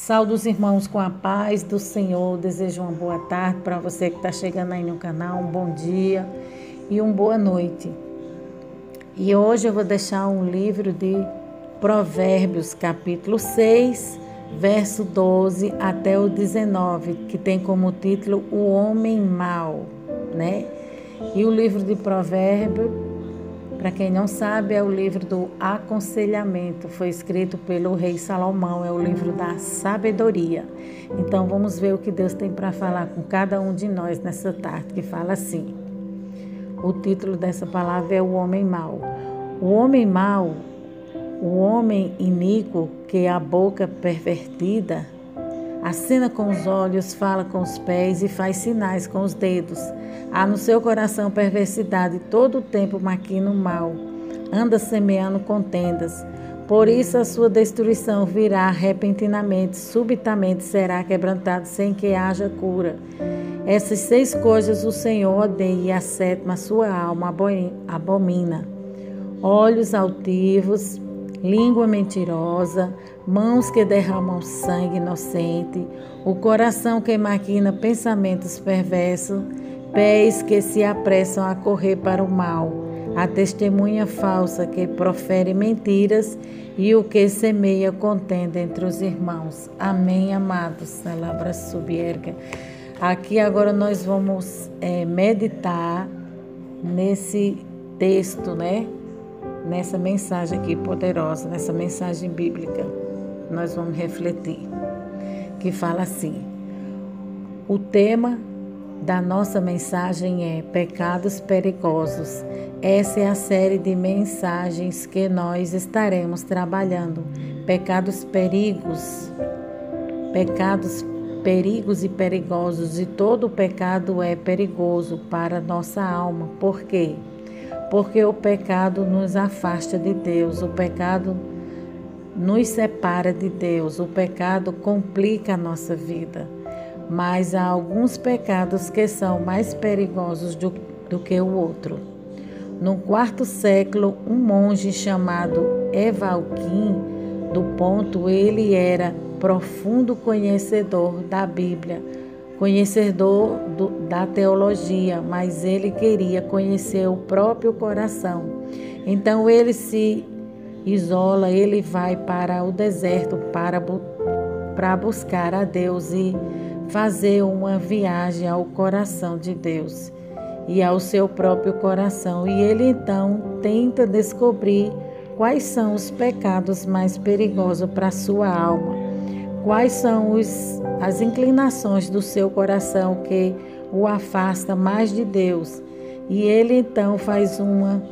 Saúdo os irmãos com a paz do Senhor. Desejo uma boa tarde para você que está chegando aí no canal, um bom dia e uma boa noite. E hoje eu vou deixar um livro de Provérbios, capítulo 6, verso 12 até o 19, que tem como título O Homem Mau, né? E o livro de Provérbios, para quem não sabe, é o livro do aconselhamento. Foi escrito pelo rei Salomão, é o livro da sabedoria. Então vamos ver o que Deus tem para falar com cada um de nós nessa tarde, que fala assim. O título dessa palavra é O Homem Mau. O homem mau, o homem iníquo, que a boca pervertida, acena com os olhos, fala com os pés e faz sinais com os dedos. Há no seu coração perversidade, todo o tempo maquina o mal, anda semeando contendas. Por isso a sua destruição virá repentinamente, subitamente será quebrantado sem que haja cura. Essas 6 coisas o Senhor odeia e a 7ª sua alma abomina. Olhos altivos, língua mentirosa, mãos que derramam sangue inocente, o coração que maquina pensamentos perversos, pés que se apressam a correr para o mal, a testemunha falsa que profere mentiras e o que semeia contenda entre os irmãos. Amém, amados. Palavra subierga. Aqui agora nós vamos meditar nesse texto, né? Nessa mensagem aqui poderosa, nessa mensagem bíblica, nós vamos refletir, que fala assim: o tema da nossa mensagem é Pecados Perigosos. Essa é a série de mensagens que nós estaremos trabalhando. Pecados perigos e perigosos, e todo pecado é perigoso para a nossa alma. Por quê? Porque o pecado nos afasta de Deus, o pecado nos separa de Deus, o pecado complica a nossa vida. Mas há alguns pecados que são mais perigosos do que o outro. No 4º século, um monge chamado Evalquim do Ponto, ele era profundo conhecedor da Bíblia, conhecedor da teologia, mas ele queria conhecer o próprio coração. Então ele se isola, ele vai para o deserto para buscar a Deus e fazer uma viagem ao coração de Deus e ao seu próprio coração. E ele então tenta descobrir quais são os pecados mais perigosos para a sua alma. Quais são as inclinações do seu coração que o afasta mais de Deus? E ele então faz uma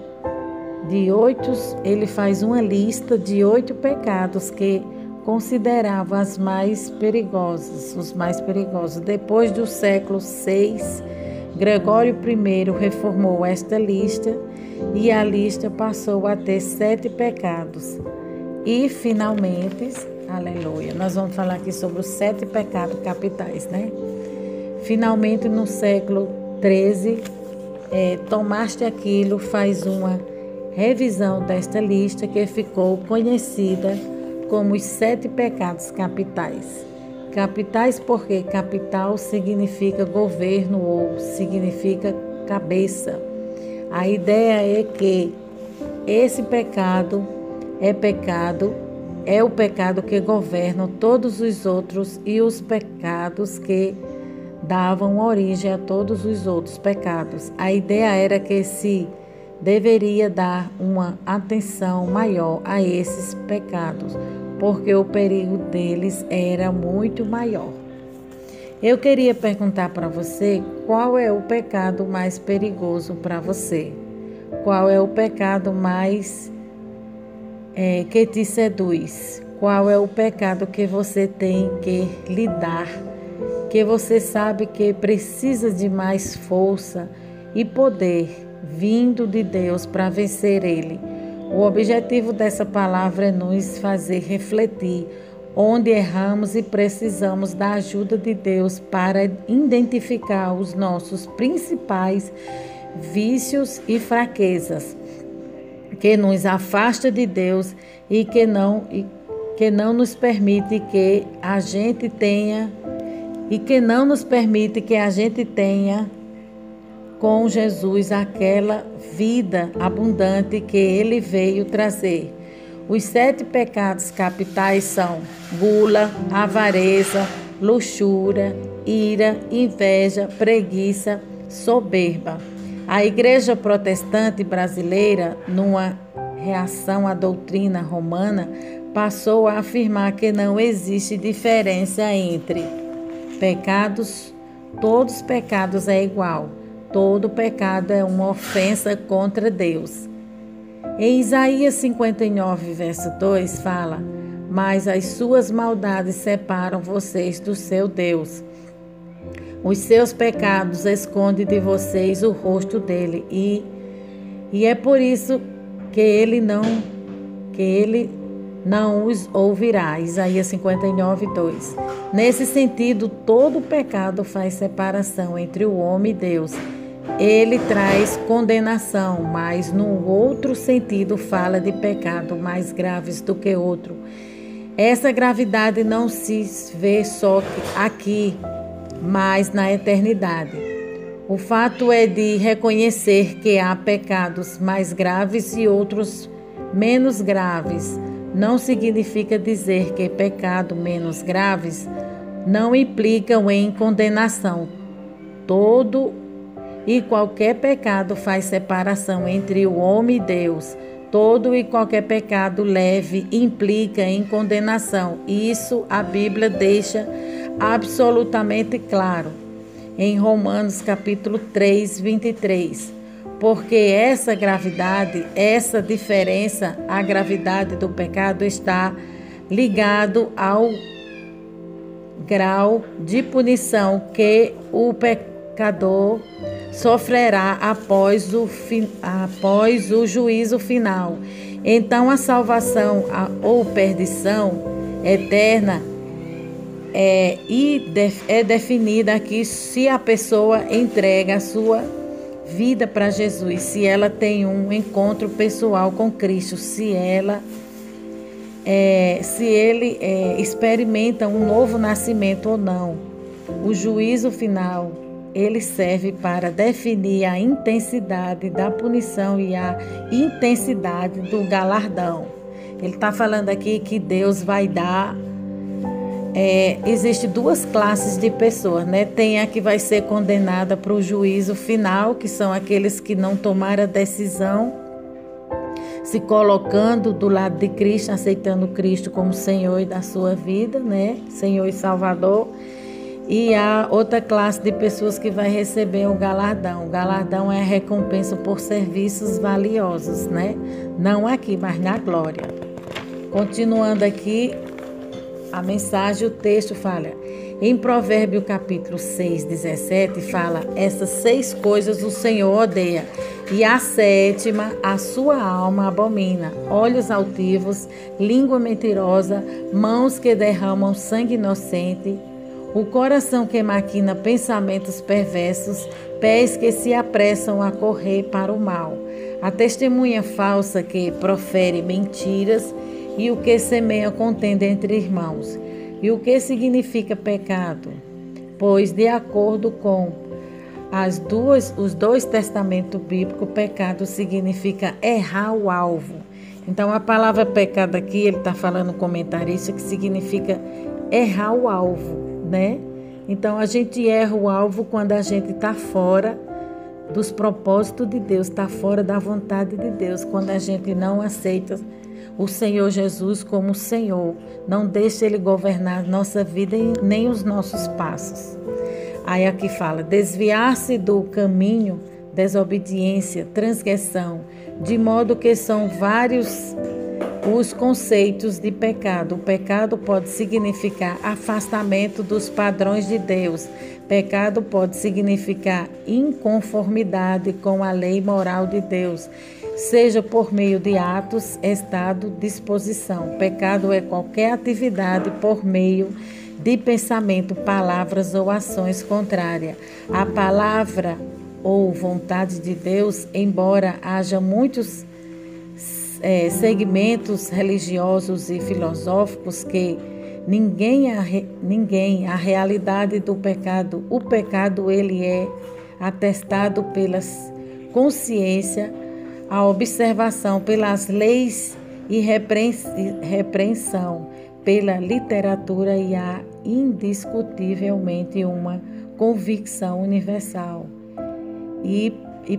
lista de 8 pecados que considerava os mais perigosos. Depois do século VI, Gregório I reformou esta lista e a lista passou a ter 7 pecados. E finalmente, aleluia, nós vamos falar aqui sobre os 7 pecados capitais, né? Finalmente, no século XIII, Tomás de Aquino faz uma revisão desta lista que ficou conhecida como os 7 pecados capitais. Capitais porque capital significa governo ou significa cabeça. A ideia é que esse pecado é o pecado que governa todos os outros e os pecados que davam origem a todos os outros pecados. A ideia era que se deveria dar uma atenção maior a esses pecados, porque o perigo deles era muito maior. Eu queria perguntar para você qual é o pecado mais perigoso para você. Qual é o pecado mais que te seduz? Qual é o pecado que você tem que lidar, que você sabe que precisa de mais força e poder vindo de Deus para vencer ele? O objetivo dessa palavra é nos fazer refletir onde erramos e precisamos da ajuda de Deus para identificar os nossos principais vícios e fraquezas que nos afasta de Deus e que não nos permite que a gente tenha com Jesus aquela vida abundante que ele veio trazer. Os 7 pecados capitais são gula, avareza, luxúria, ira, inveja, preguiça, soberba. A Igreja Protestante brasileira, numa reação à doutrina romana, passou a afirmar que não existe diferença entre pecados. Todos os pecados é igual. Todo pecado é uma ofensa contra Deus. Em Isaías 59, verso 2, fala: mas as suas maldades separam vocês do seu Deus. Os seus pecados escondem de vocês o rosto dele, e é por isso que ele não os ouvirá. Isaías 59, 2. Nesse sentido, todo pecado faz separação entre o homem e Deus. Ele traz condenação, mas no outro sentido fala de pecado mais graves do que outro. Essa gravidade não se vê só aqui, mas na eternidade. O fato é de reconhecer que há pecados mais graves e outros menos graves. Não significa dizer que pecados menos graves não implicam em condenação. Todo e qualquer pecado faz separação entre o homem e Deus. Todo e qualquer pecado leve implica em condenação. Isso a Bíblia deixa absolutamente claro em Romanos capítulo 3, 23. Porque essa gravidade, essa diferença, a gravidade do pecado está ligado ao grau de punição que o pecador sofrerá após o juízo final. Então, a salvação ou perdição eterna é definida aqui se a pessoa entrega a sua vida para Jesus, se ela tem um encontro pessoal com Cristo, se ele experimenta um novo nascimento ou não. O juízo final, ele serve para definir a intensidade da punição e a intensidade do galardão. Ele está falando aqui que Deus vai dar. Existem 2 classes de pessoas, né? Tem a que vai ser condenada para o juízo final, que são aqueles que não tomaram a decisão, se colocando do lado de Cristo, aceitando Cristo como Senhor da sua vida, né? Senhor e Salvador. E a outra classe de pessoas que vai receber o galardão. O galardão é a recompensa por serviços valiosos, né? Não aqui, mas na glória. Continuando aqui a mensagem, o texto fala, em Provérbio capítulo 6, 17, fala: essas 6 coisas o Senhor odeia, e a 7ª a sua alma abomina: olhos altivos, língua mentirosa, mãos que derramam sangue inocente, o coração que maquina pensamentos perversos, pés que se apressam a correr para o mal, a testemunha falsa que profere mentiras, e o que semeia contenda entre irmãos. E o que significa pecado? Pois, de acordo com os 2 testamentos bíblicos, pecado significa errar o alvo. Então, a palavra pecado aqui, ele está falando comentarista, que significa errar o alvo, né? Então, a gente erra o alvo quando a gente está fora dos propósitos de Deus, está fora da vontade de Deus, quando a gente não aceita o Senhor Jesus como Senhor, não deixa Ele governar nossa vida e nem os nossos passos. Aí aqui fala, desviar-se do caminho, desobediência, transgressão, de modo que são vários os conceitos de pecado. O pecado pode significar afastamento dos padrões de Deus. Pecado pode significar inconformidade com a lei moral de Deus, seja por meio de atos, estado, disposição. Pecado é qualquer atividade por meio de pensamento, palavras ou ações contrárias à palavra ou vontade de Deus, embora haja muitos segmentos religiosos e filosóficos que a realidade do pecado, o pecado ele é atestado pela consciência, a observação pelas leis e repreensão pela literatura e há indiscutivelmente uma convicção universal e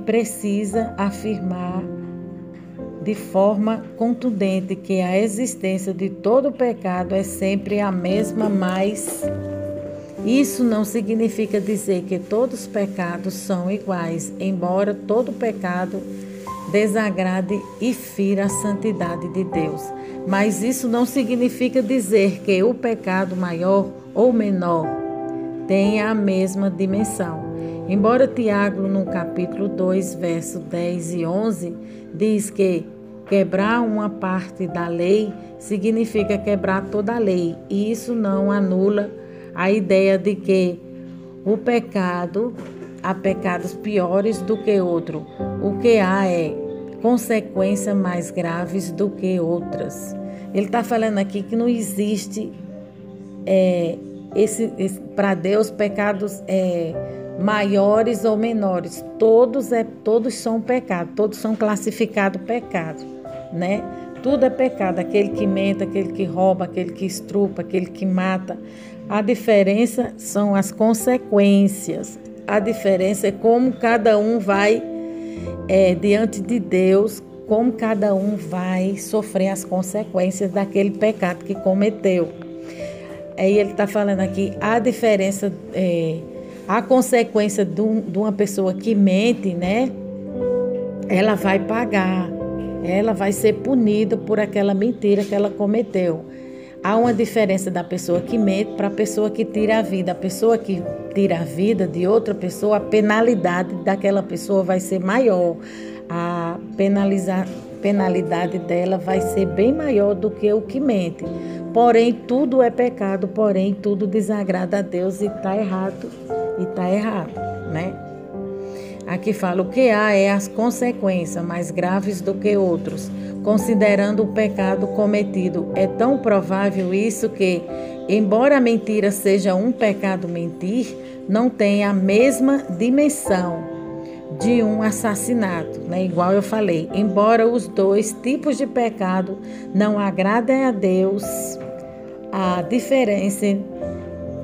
precisa afirmar de forma contundente que a existência de todo pecado é sempre a mesma, mas isso não significa dizer que todos os pecados são iguais, embora todo pecado desagrade e fira a santidade de Deus. Mas isso não significa dizer que o pecado maior ou menor tenha a mesma dimensão. Embora Tiago, no capítulo 2, verso 10 e 11, diz que quebrar uma parte da lei significa quebrar toda a lei, e isso não anula a ideia de que há pecados piores do que outro. O que há é consequências mais graves do que outras. Ele está falando aqui que não existe para Deus pecados maiores ou menores. Todos são pecado, todos são classificados pecado, né? Tudo é pecado, aquele que mente, aquele que rouba, aquele que estrupa, aquele que mata. A diferença são as consequências. A diferença é como cada um vai diante de Deus, como cada um vai sofrer as consequências daquele pecado que cometeu. Aí ele está falando aqui, a diferença, a consequência de uma pessoa que mente, né? Ela vai pagar, ela vai ser punida por aquela mentira que ela cometeu. Há uma diferença da pessoa que mente para a pessoa que tira a vida. A pessoa que tira a vida de outra pessoa, a penalidade daquela pessoa vai ser maior. A penalidade dela vai ser bem maior do que o que mente. Porém, tudo é pecado, porém, tudo desagrada a Deus e está errado, né? Aqui fala, o que há é as consequências mais graves do que outros, considerando o pecado cometido. É tão provável isso que, embora a mentira seja um pecado mentir, não tem a mesma dimensão de um assassinato, né? Igual eu falei, embora os dois tipos de pecado não agradem a Deus, a diferença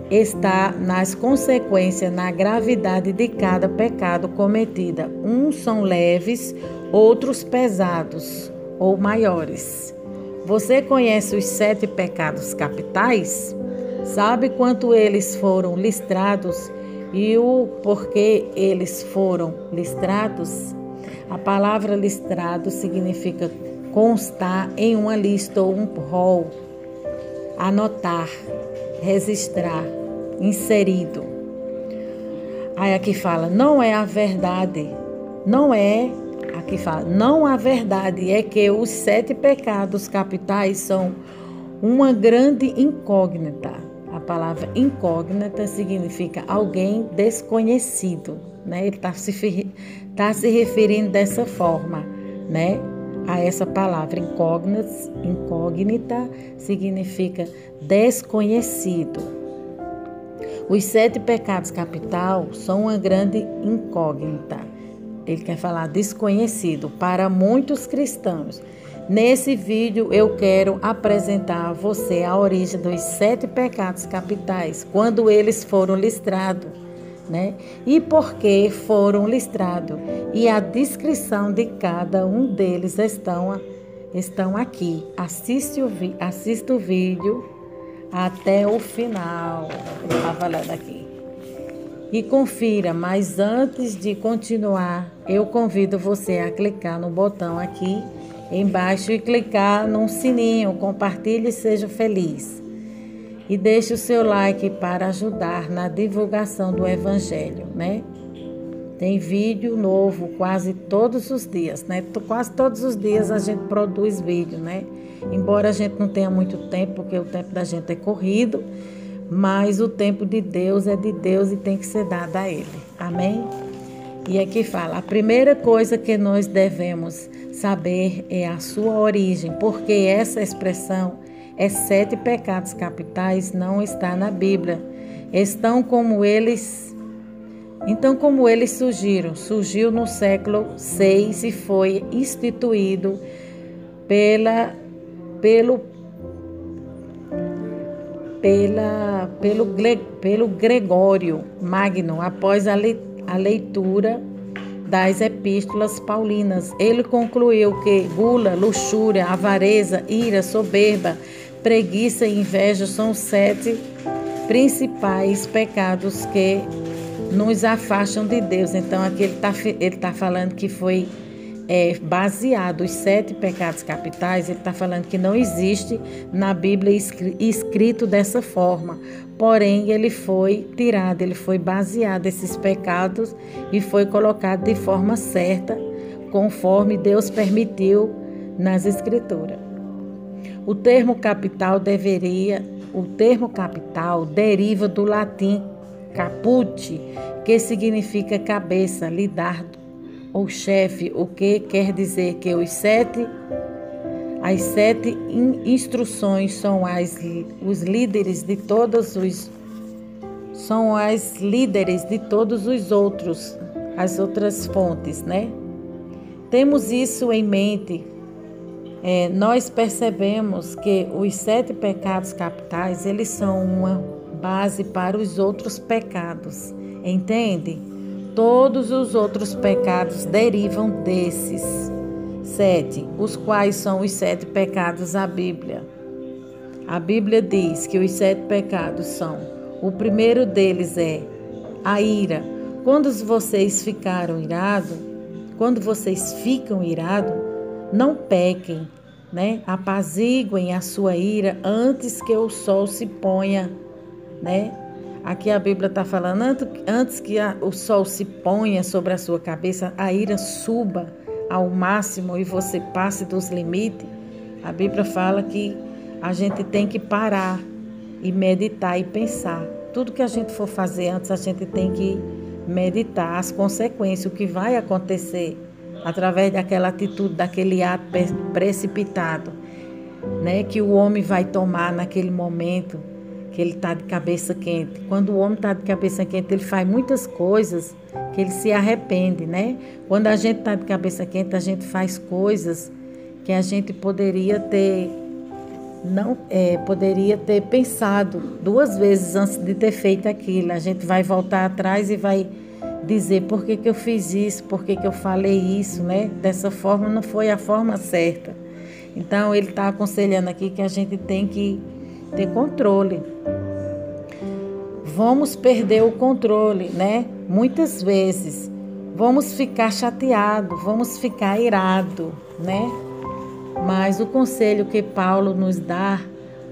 está nas consequências, na gravidade de cada pecado cometido. Uns são leves, outros pesados ou maiores. Você conhece os 7 pecados capitais? Sabe quanto eles foram listrados e o porquê eles foram listrados? A palavra listrado significa constar em uma lista ou um rol, anotar, registrar, inserido. Aí aqui fala, não é a verdade, não a verdade é que os 7 pecados capitais são uma grande incógnita. A palavra incógnita significa alguém desconhecido, né? Ele está se referindo dessa forma, né? A essa palavra incógnita significa desconhecido. Os 7 pecados capital são uma grande incógnita. Ele quer falar desconhecido para muitos cristãos. Nesse vídeo eu quero apresentar a você a origem dos 7 pecados capitais, quando eles foram listrados, né? E por que foram listrados. E a descrição de cada um deles estão aqui. Assista o vídeo até o final. Ele está falando aqui. E confira, mas antes de continuar, eu convido você a clicar no botão aqui embaixo e clicar no sininho, compartilhe e seja feliz. E deixe o seu like para ajudar na divulgação do Evangelho, né? Tem vídeo novo quase todos os dias, né? Quase todos os dias a gente produz vídeo, né? Embora a gente não tenha muito tempo, porque o tempo da gente é corrido, mas o tempo de Deus é de Deus e tem que ser dado a Ele. Amém? E aqui fala, a primeira coisa que nós devemos saber é a sua origem, porque essa expressão é 7 pecados capitais não está na Bíblia. Então, como eles surgiu no século VI e foi instituído pelo Gregório Magno, após a leitura das epístolas paulinas. Ele concluiu que gula, luxúria, avareza, ira, soberba, preguiça e inveja são os 7 principais pecados que nos afastam de Deus. Então, aqui ele tá falando que foi baseado, os 7 pecados capitais, ele está falando que não existe na Bíblia escrito dessa forma. Porém, ele foi tirado, ele foi baseado esses pecados e foi colocado de forma certa, conforme Deus permitiu nas Escrituras. O termo capital deriva do latim caput, que significa cabeça, lidar ou chefe, o que quer dizer que as 7 instruções são os líderes de todos os outros, as outras fontes, né? Temos isso em mente. Nós percebemos que os 7 pecados capitais, eles são uma base para os outros pecados, entende? Todos os outros pecados derivam desses 7, os quais são os 7 pecados da Bíblia. A Bíblia diz que os 7 pecados são, o primeiro deles é a ira. Quando vocês ficam irados, não pequem, né? Apaziguem a sua ira antes que o sol se ponha, né? Aqui a Bíblia está falando, antes que o sol se ponha sobre a sua cabeça, a ira suba ao máximo e você passe dos limites. A Bíblia fala que a gente tem que parar e meditar e pensar. Tudo que a gente for fazer antes, a gente tem que meditar as consequências, o que vai acontecer através daquela atitude, daquele ato precipitado, né, que o homem vai tomar naquele momento que ele está de cabeça quente. Quando o homem está de cabeça quente, ele faz muitas coisas que ele se arrepende, né? Quando a gente está de cabeça quente, a gente faz coisas que a gente poderia ter pensado 2 vezes antes de ter feito aquilo. A gente vai voltar atrás e vai dizer por que eu fiz isso, por que eu falei isso, né? Dessa forma não foi a forma certa. Então, ele está aconselhando aqui que a gente tem que ter controle. Vamos perder o controle, né? Muitas vezes. Vamos ficar chateados, vamos ficar irados, né? Mas o conselho que Paulo nos dá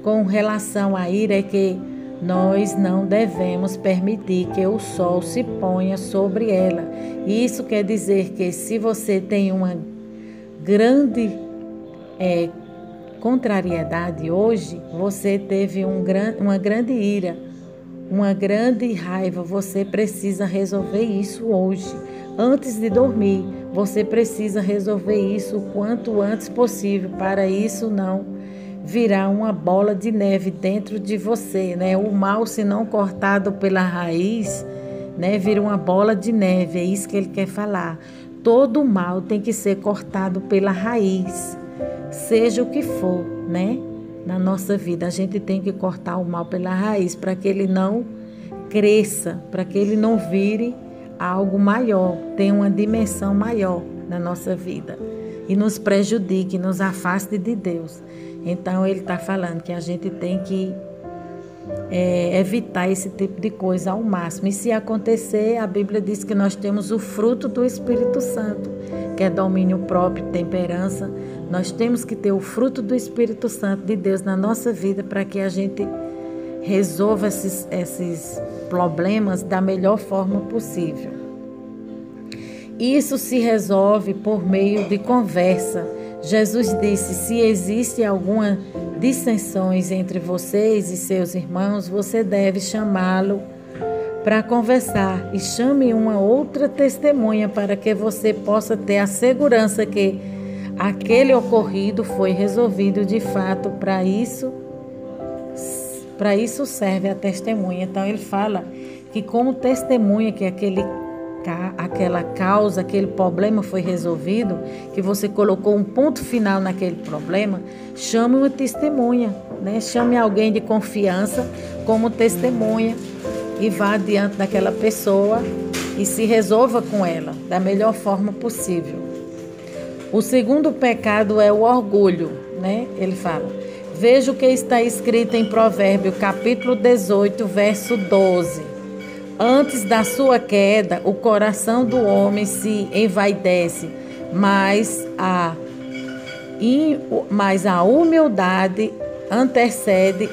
com relação à ira é que nós não devemos permitir que o sol se ponha sobre ela. Isso quer dizer que se você tem uma grande contrariedade hoje, você teve uma grande ira, uma grande raiva, você precisa resolver isso hoje. Antes de dormir, você precisa resolver isso o quanto antes possível, para isso não virar uma bola de neve dentro de você, né? O mal, se não cortado pela raiz, né, vira uma bola de neve, é isso que ele quer falar. Todo mal tem que ser cortado pela raiz, seja o que for, né? Na nossa vida, a gente tem que cortar o mal pela raiz para que ele não cresça, para que ele não vire algo maior, tenha uma dimensão maior na nossa vida e nos prejudique, nos afaste de Deus. Então, ele está falando que a gente tem que evitar esse tipo de coisa ao máximo. E se acontecer, a Bíblia diz que nós temos o fruto do Espírito Santo, que é domínio próprio, temperança. Nós temos que ter o fruto do Espírito Santo de Deus na nossa vida para que a gente resolva esses problemas da melhor forma possível. Isso se resolve por meio de conversa. Jesus disse: se existe alguma dissensões entre vocês e seus irmãos, você deve chamá-lo para conversar e chame uma outra testemunha para que você possa ter a segurança que aquele ocorrido foi resolvido de fato. Para isso serve a testemunha. Então ele fala que como testemunha que aquela causa, aquele problema foi resolvido, que você colocou um ponto final naquele problema, chame uma testemunha, né? Chame alguém de confiança como testemunha e vá diante daquela pessoa e se resolva com ela da melhor forma possível. O segundo pecado é o orgulho, né? Ele fala: veja o que está escrito em Provérbios, capítulo 18, verso 12. Antes da sua queda, o coração do homem se envaidece, mas a humildade antecede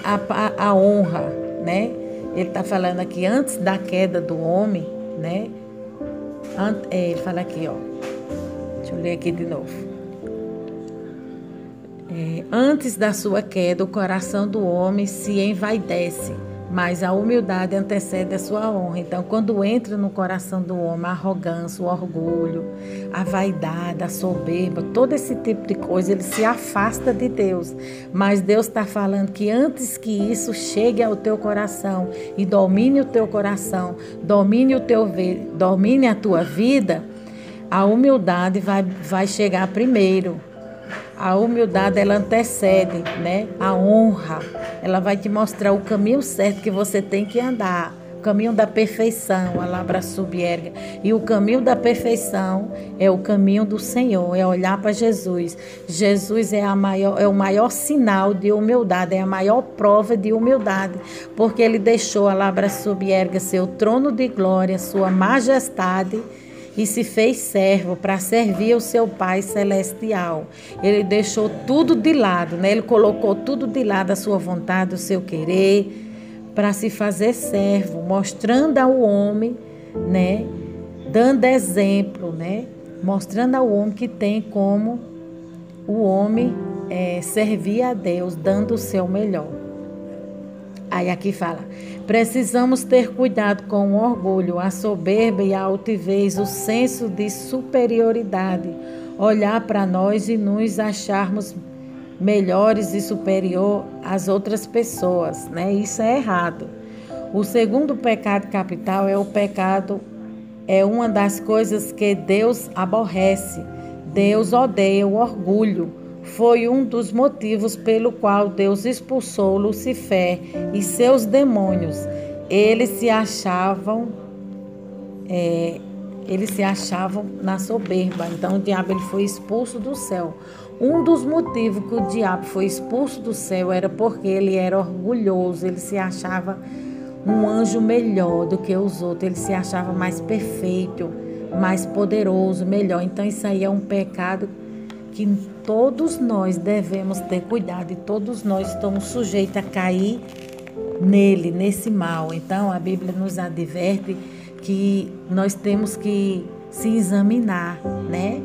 a honra, né? Ele está falando aqui antes da queda do homem, né? Ele fala aqui, ó. Deixa eu ler aqui de novo. Antes da sua queda, o coração do homem se envaidece, mas a humildade antecede a sua honra. Então, quando entra no coração do homem a arrogância, o orgulho, a vaidade, a soberba, todo esse tipo de coisa, ele se afasta de Deus. Mas Deus está falando que antes que isso chegue ao teu coração e domine o teu coração, domine a tua vida, a humildade vai chegar primeiro. A humildade, ela antecede, né? A honra, ela vai te mostrar o caminho certo que você tem que andar. O caminho da perfeição, a labra subierga. E o caminho da perfeição é o caminho do Senhor, é olhar para Jesus. Jesus é o maior sinal de humildade, é a maior prova de humildade, porque ele deixou a labra subierga, seu trono de glória, sua majestade, e se fez servo para servir o seu Pai Celestial. Ele deixou tudo de lado, né? Ele colocou tudo de lado, a sua vontade, o seu querer, para se fazer servo, mostrando ao homem, né? Dando exemplo, né? Mostrando ao homem que tem como o homem servir a Deus, dando o seu melhor. Aí aqui fala: precisamos ter cuidado com o orgulho, a soberba e a altivez, o senso de superioridade, olhar para nós e nos acharmos melhores e superior às outras pessoas, né? Isso é errado. O segundo pecado capital é uma das coisas que Deus aborrece. Deus odeia o orgulho. Foi um dos motivos pelo qual Deus expulsou Lucifer e seus demônios. Eles se achavam na soberba. Então o diabo ele foi expulso do céu. Um dos motivos que o diabo foi expulso do céu era porque ele era orgulhoso. Ele se achava um anjo melhor do que os outros. Ele se achava mais perfeito, mais poderoso, melhor. Então isso aí é um pecado que todos nós devemos ter cuidado, e todos nós estamos sujeitos a cair nele, nesse mal. Então a Bíblia nos adverte que nós temos que se examinar, né?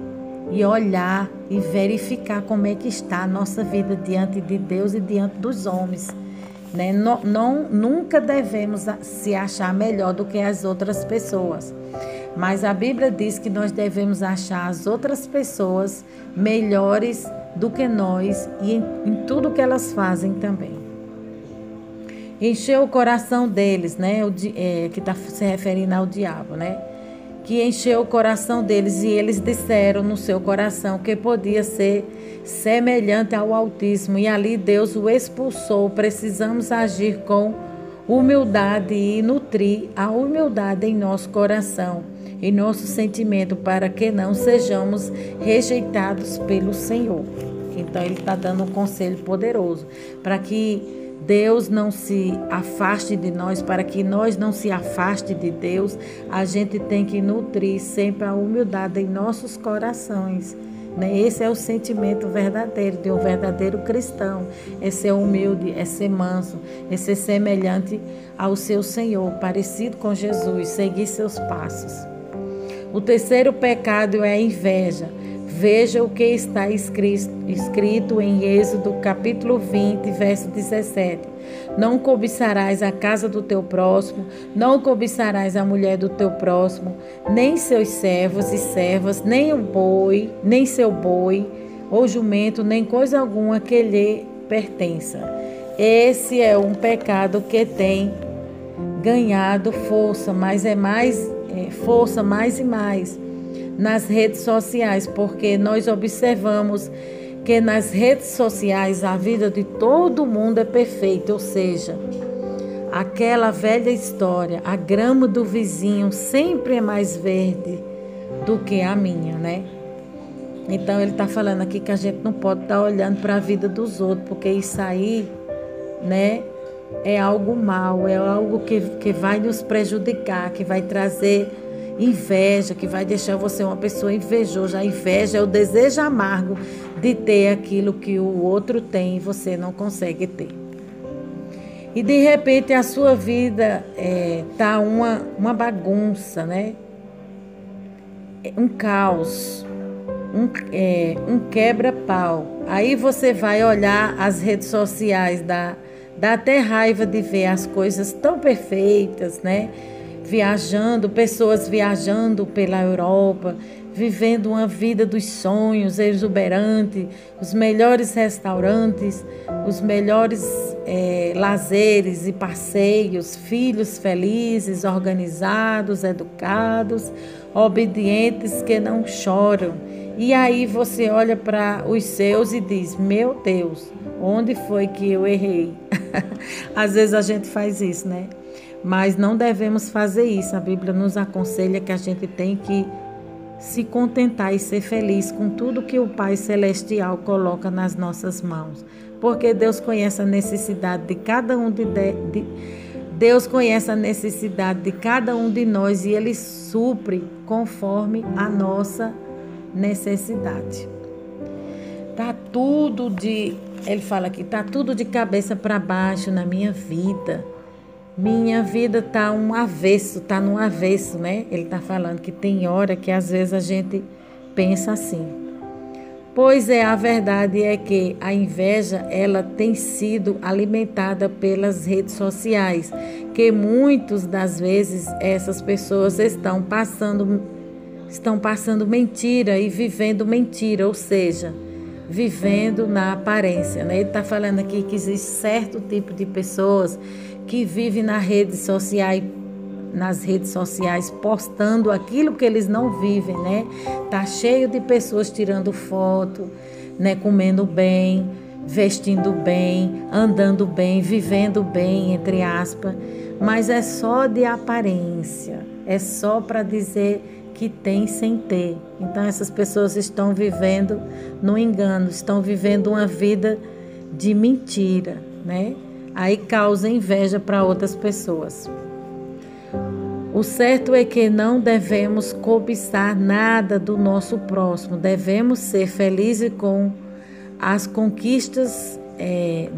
E olhar e verificar como é que está a nossa vida diante de Deus e diante dos homens, né? Nunca devemos se achar melhor do que as outras pessoas. Mas a Bíblia diz que nós devemos achar as outras pessoas melhores do que nós e em tudo que elas fazem também. Encheu o coração deles, né? Que está se referindo ao diabo, né? Que encheu o coração deles e eles disseram no seu coração que podia ser semelhante ao Altíssimo, e ali Deus o expulsou. Precisamos agir com humildade e nutrir a humildade em nosso coração, em nosso sentimento, para que não sejamos rejeitados pelo Senhor. Então ele está dando um conselho poderoso para que Deus não se afaste de nós, para que nós não se afaste de Deus. A gente tem que nutrir sempre a humildade em nossos corações, né? Esse é o sentimento verdadeiro de um verdadeiro cristão, é ser humilde, é ser manso, é ser semelhante ao seu Senhor, parecido com Jesus, seguir seus passos. O terceiro pecado é a inveja. Veja o que está escrito em Êxodo capítulo 20, verso 17. Não cobiçarás a casa do teu próximo, não cobiçarás a mulher do teu próximo, nem seus servos e servas, nem o boi, nem seu boi ou jumento, nem coisa alguma que lhe pertença. Esse é um pecado que tem ganhado força, mas força mais e mais nas redes sociais, porque nós observamos que nas redes sociais a vida de todo mundo é perfeita, ou seja, aquela velha história, a grama do vizinho sempre é mais verde do que a minha, né? Então ele está falando aqui que a gente não pode estar olhando para a vida dos outros, porque isso aí, né, é algo mal, é algo que vai nos prejudicar, que vai trazer inveja, que vai deixar você uma pessoa invejosa. A inveja é o desejo amargo de ter aquilo que o outro tem e você não consegue ter. E de repente a sua vida tá uma bagunça, né? Um caos, um quebra-pau. Aí você vai olhar as redes sociais, dá até raiva de ver as coisas tão perfeitas, né? Pessoas viajando pela Europa, vivendo uma vida dos sonhos, exuberante, os melhores restaurantes, os melhores lazeres e passeios, filhos felizes, organizados, educados, obedientes que não choram. E aí você olha para os seus e diz: meu Deus, onde foi que eu errei? Às vezes a gente faz isso, né? Mas não devemos fazer isso. A Bíblia nos aconselha que a gente tem que se contentar e ser feliz com tudo que o Pai Celestial coloca nas nossas mãos. Porque Deus conhece a necessidade de cada um Deus conhece a necessidade de cada um de nós e Ele supre conforme a nossa necessidade. Ele fala aqui, tá tudo de cabeça para baixo na minha vida. Minha vida tá no avesso, né? Ele tá falando que tem hora que às vezes a gente pensa assim. Pois a verdade é que a inveja, ela tem sido alimentada pelas redes sociais, que muitas das vezes essas pessoas estão passando mentira e vivendo mentira, ou seja, vivendo na aparência, né? Ele tá falando aqui que existe certo tipo de pessoas que vivem nas redes sociais postando aquilo que eles não vivem, né? Tá cheio de pessoas tirando foto, né? Comendo bem, vestindo bem, andando bem, vivendo bem, entre aspas, mas é só de aparência, é só para dizer que tem sem ter. Então essas pessoas estão vivendo no engano, estão vivendo uma vida de mentira, né? Aí causa inveja para outras pessoas. O certo é que não devemos cobiçar nada do nosso próximo. Devemos ser felizes com as conquistas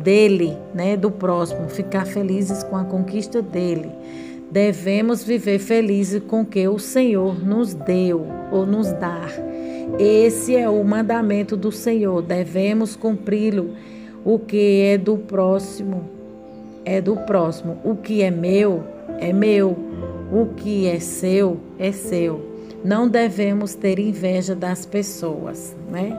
dele, né, do próximo. Ficar felizes com a conquista dele. Devemos viver felizes com o que o Senhor nos deu ou nos dá. Esse é o mandamento do Senhor. Devemos cumpri-lo. O que é do próximo é do próximo. O que é meu é meu. O que é seu é seu. Não devemos ter inveja das pessoas, né?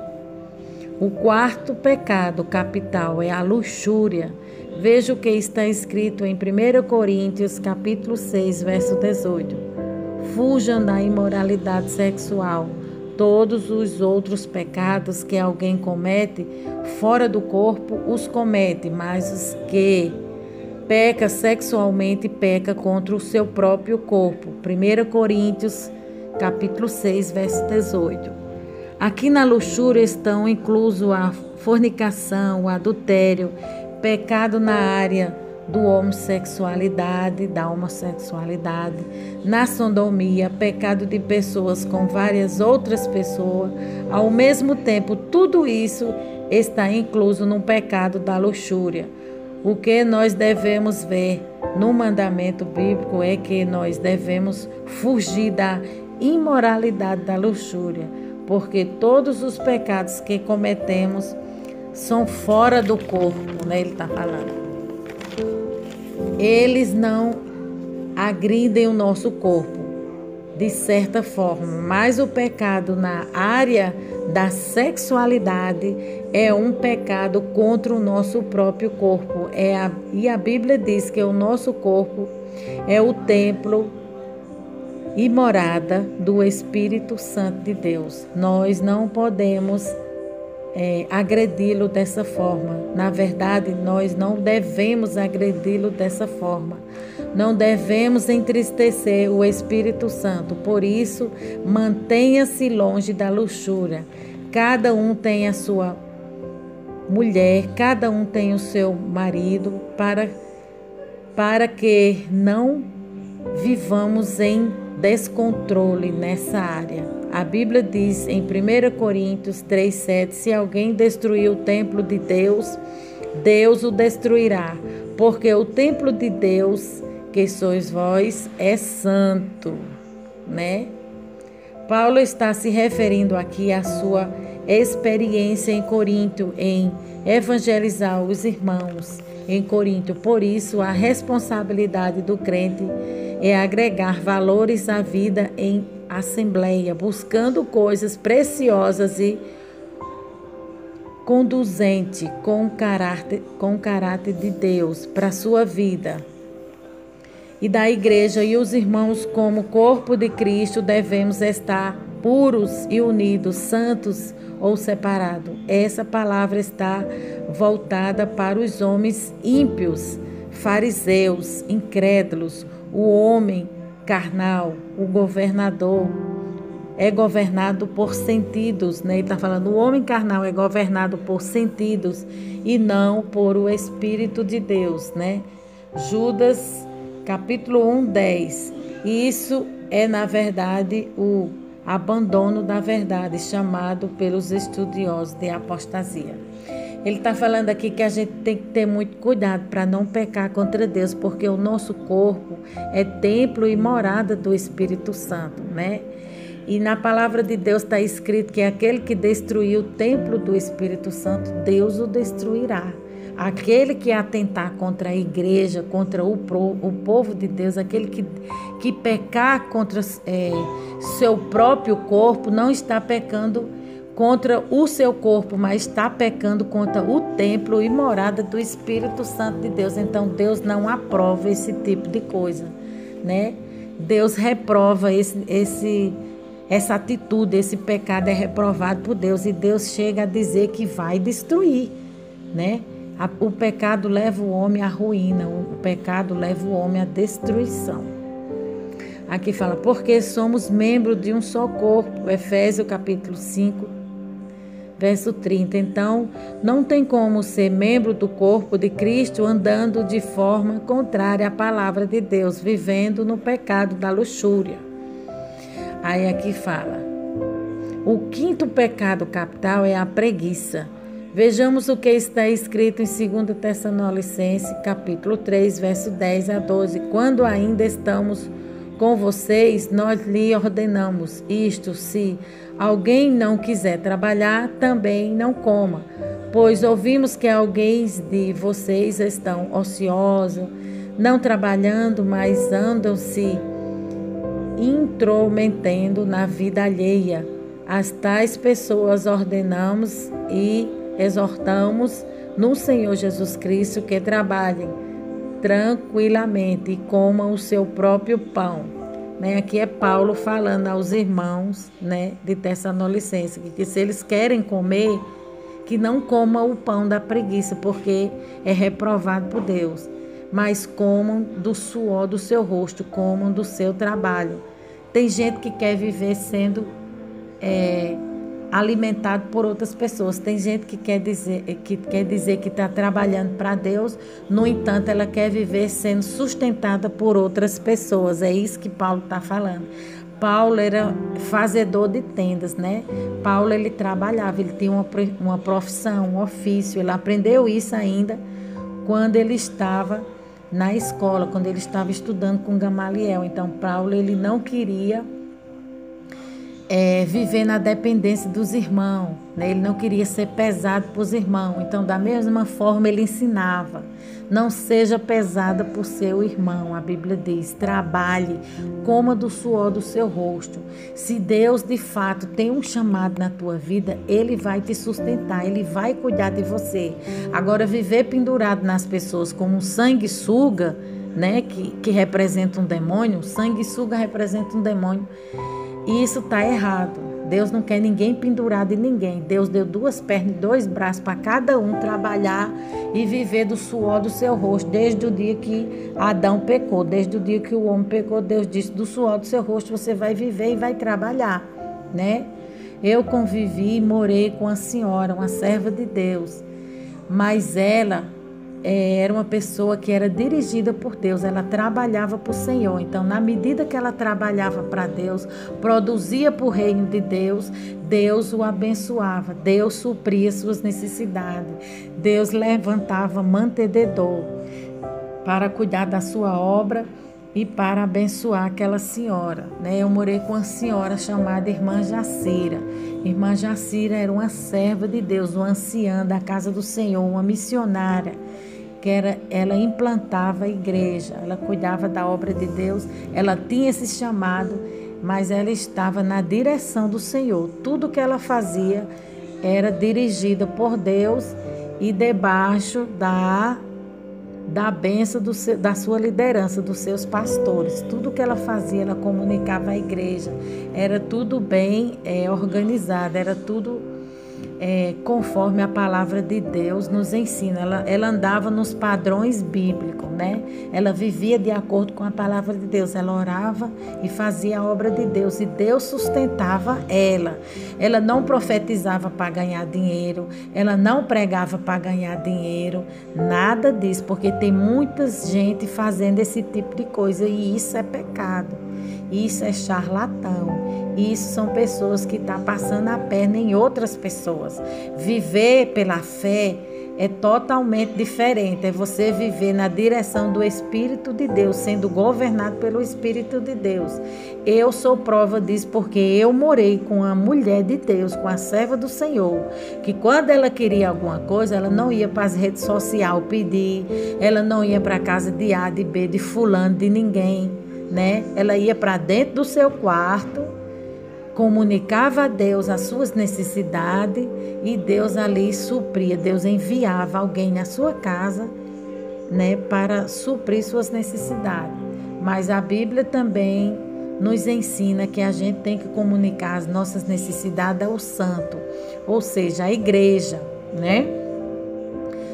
O quarto pecado capital é a luxúria. Veja o que está escrito em 1 Coríntios, capítulo 6, verso 18. Fujam da imoralidade sexual. Todos os outros pecados que alguém comete fora do corpo os comete, mas os que peca sexualmente peca contra o seu próprio corpo. 1 Coríntios, capítulo 6, verso 18. Aqui na luxúria estão inclusos a fornicação, o adultério, pecado na área da homossexualidade, na sodomia, pecado de pessoas com várias outras pessoas. Ao mesmo tempo, tudo isso está incluso no pecado da luxúria. O que nós devemos ver no mandamento bíblico é que nós devemos fugir da imoralidade da luxúria, porque todos os pecados que cometemos são fora do corpo, né? Ele está falando. Eles não agridem o nosso corpo, de certa forma, mas o pecado na área da sexualidade é um pecado contra o nosso próprio corpo. E a Bíblia diz que o nosso corpo é o templo e morada do Espírito Santo de Deus. Nós não podemos agredi-lo dessa forma. Na verdade, nós não devemos agredi-lo dessa forma. Não devemos entristecer o Espírito Santo. Por isso, mantenha-se longe da luxúria. Cada um tem a sua mulher, cada um tem o seu marido, para que não vivamos em descontrole nessa área. A Bíblia diz em 1 Coríntios 3,7: se alguém destruir o templo de Deus, Deus o destruirá, porque o templo de Deus, que sois vós, é santo, né? Paulo está se referindo aqui à sua experiência em Corinto, em evangelizar os irmãos em Corinto. Por isso, a responsabilidade do crente é agregar valores à vida em assembleia, buscando coisas preciosas e conduzente com caráter de Deus para a sua vida. E da igreja e os irmãos, como corpo de Cristo, devemos estar puros e unidos, santos ou separados. Essa palavra está voltada para os homens ímpios, fariseus, incrédulos, o homem carnal, o governador. É governado por sentidos, né? Ele está falando, o homem carnal é governado por sentidos e não por o Espírito de Deus, né? Judas capítulo 1, 10. E isso é, na verdade, o abandono da verdade, chamado pelos estudiosos de apostasia. Ele está falando aqui que a gente tem que ter muito cuidado para não pecar contra Deus, porque o nosso corpo é templo e morada do Espírito Santo, né? E na palavra de Deus está escrito que aquele que destruiu o templo do Espírito Santo, Deus o destruirá. Aquele que atentar contra a igreja, contra o povo de Deus, aquele que pecar contra seu próprio corpo, não está pecando contra o seu corpo, mas está pecando contra o templo e morada do Espírito Santo de Deus. Então, Deus não aprova esse tipo de coisa, né? Deus reprova essa atitude, esse pecado é reprovado por Deus. E Deus chega a dizer que vai destruir, né? O pecado leva o homem à ruína, o pecado leva o homem à destruição. Aqui fala, porque somos membros de um só corpo, Efésios capítulo 5, verso 30. Então, não tem como ser membro do corpo de Cristo andando de forma contrária à palavra de Deus, vivendo no pecado da luxúria. Aí aqui fala, o quinto pecado capital é a preguiça. Vejamos o que está escrito em 2 Tessalonicenses, capítulo 3, verso 10 a 12. Quando ainda estamos com vocês, nós lhe ordenamos isto: se alguém não quiser trabalhar, também não coma, pois ouvimos que alguém de vocês estão ociosos, não trabalhando, mas andam se intrometendo na vida alheia. As tais pessoas ordenamos e exortamos no Senhor Jesus Cristo que trabalhem tranquilamente e comam o seu próprio pão. Né? Aqui é Paulo falando aos irmãos, né, de Tessalonicenses, que se eles querem comer, que não comam o pão da preguiça, porque é reprovado por Deus, mas comam do suor do seu rosto, comam do seu trabalho. Tem gente que quer viver sendo alimentado por outras pessoas. Tem gente que quer dizer que está trabalhando para Deus, no entanto, ela quer viver sendo sustentada por outras pessoas. É isso que Paulo está falando. Paulo era fazedor de tendas, né? Paulo, ele trabalhava, ele tinha uma profissão, um ofício, ele aprendeu isso ainda quando ele estava na escola, quando ele estava estudando com Gamaliel. Então, Paulo, ele não queria viver na dependência dos irmãos, né? Ele não queria ser pesado para os irmãos. Então, da mesma forma, ele ensinava: não seja pesada por seu irmão. A Bíblia diz: trabalhe, coma do suor do seu rosto. Se Deus de fato tem um chamado na tua vida, Ele vai te sustentar, Ele vai cuidar de você. Agora, viver pendurado nas pessoas como um sanguessuga, né, que representa um demônio, sanguessuga representa um demônio, e isso está errado. Deus não quer ninguém pendurado em ninguém. Deus deu 2 pernas e 2 braços para cada um trabalhar e viver do suor do seu rosto. Desde o dia que Adão pecou, desde o dia que o homem pecou, Deus disse: do suor do seu rosto você vai viver e vai trabalhar, né? Eu convivi e morei com a senhora, uma serva de Deus, mas ela era uma pessoa que era dirigida por Deus, ela trabalhava para o Senhor. Então, na medida que ela trabalhava para Deus, produzia para o reino de Deus, Deus o abençoava, Deus supria suas necessidades, Deus levantava mantenedor para cuidar da sua obra e para abençoar aquela senhora, né? Eu morei com uma senhora chamada Irmã Jacira. Irmã Jacira era uma serva de Deus, uma anciã da casa do Senhor, uma missionária, ela implantava a igreja, ela cuidava da obra de Deus, ela tinha esse chamado, mas ela estava na direção do Senhor. Tudo que ela fazia era dirigida por Deus e debaixo da bênção da sua liderança, dos seus pastores. Tudo que ela fazia, ela comunicava à igreja. Era tudo bem organizado, era tudo conforme a palavra de Deus nos ensina. Ela andava nos padrões bíblicos, né? Ela vivia de acordo com a palavra de Deus. Ela orava e fazia a obra de Deus, e Deus sustentava ela. Ela não profetizava para ganhar dinheiro, ela não pregava para ganhar dinheiro, nada disso, porque tem muita gente fazendo esse tipo de coisa, e isso é pecado, isso é charlatão. Isso são pessoas que estão passando a perna em outras pessoas. Viver pela fé é totalmente diferente. É você viver na direção do Espírito de Deus, sendo governado pelo Espírito de Deus. Eu sou prova disso, porque eu morei com a mulher de Deus, com a serva do Senhor, que quando ela queria alguma coisa, ela não ia para as redes sociais pedir, ela não ia para a casa de A, de B, de fulano, de ninguém, né? Ela ia para dentro do seu quarto, comunicava a Deus as suas necessidades, e Deus ali supria. Deus enviava alguém na sua casa, né, para suprir suas necessidades. Mas a Bíblia também nos ensina que a gente tem que comunicar as nossas necessidades ao santo, ou seja, à igreja, né?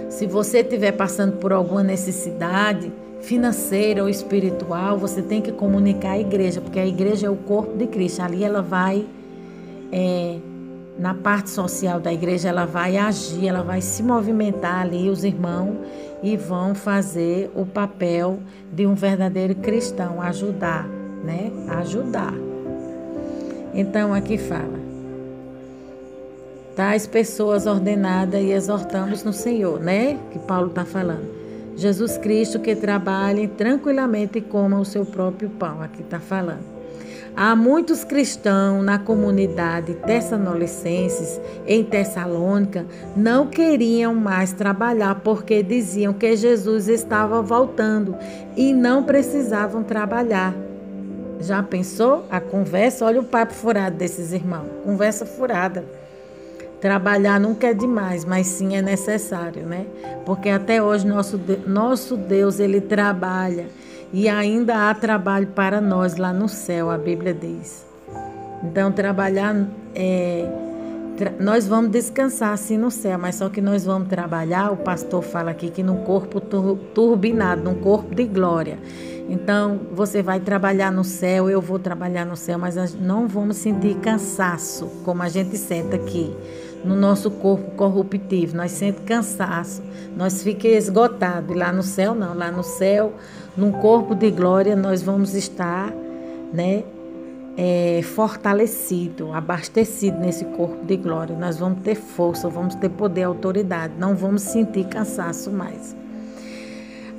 Se você estiver passando por alguma necessidade financeira ou espiritual, você tem que comunicar à igreja, porque a igreja é o corpo de Cristo. Ali ela vai, na parte social da igreja, ela vai agir, ela vai se movimentar ali, os irmãos, e vão fazer o papel de um verdadeiro cristão, ajudar, né? Ajudar. Então, aqui fala: tais pessoas ordenadas e exortamos no Senhor, né? Que Paulo está falando. Jesus Cristo, que trabalhem tranquilamente e comam o seu próprio pão. Aqui está falando. Há muitos cristãos na comunidade tessalonicenses, em Tessalônica, não queriam mais trabalhar, porque diziam que Jesus estava voltando e não precisavam trabalhar. Já pensou? A conversa, olha o papo furado desses irmãos. Conversa furada. Trabalhar nunca é demais, mas sim é necessário, né? Porque até hoje nosso Deus, Ele trabalha, e ainda há trabalho para nós lá no céu, a Bíblia diz. Então, trabalhar, nós vamos descansar assim no céu, mas só que nós vamos trabalhar, o pastor fala aqui, que num corpo turbinado, num corpo de glória. Então, você vai trabalhar no céu, eu vou trabalhar no céu, mas nós não vamos sentir cansaço, como a gente sente aqui no nosso corpo corruptivo. Nós sentimos cansaço, nós ficamos esgotados. E lá no céu não, lá no céu, num corpo de glória, nós vamos estar, né, fortalecido, abastecido nesse corpo de glória. Nós vamos ter força, vamos ter poder, autoridade, não vamos sentir cansaço mais.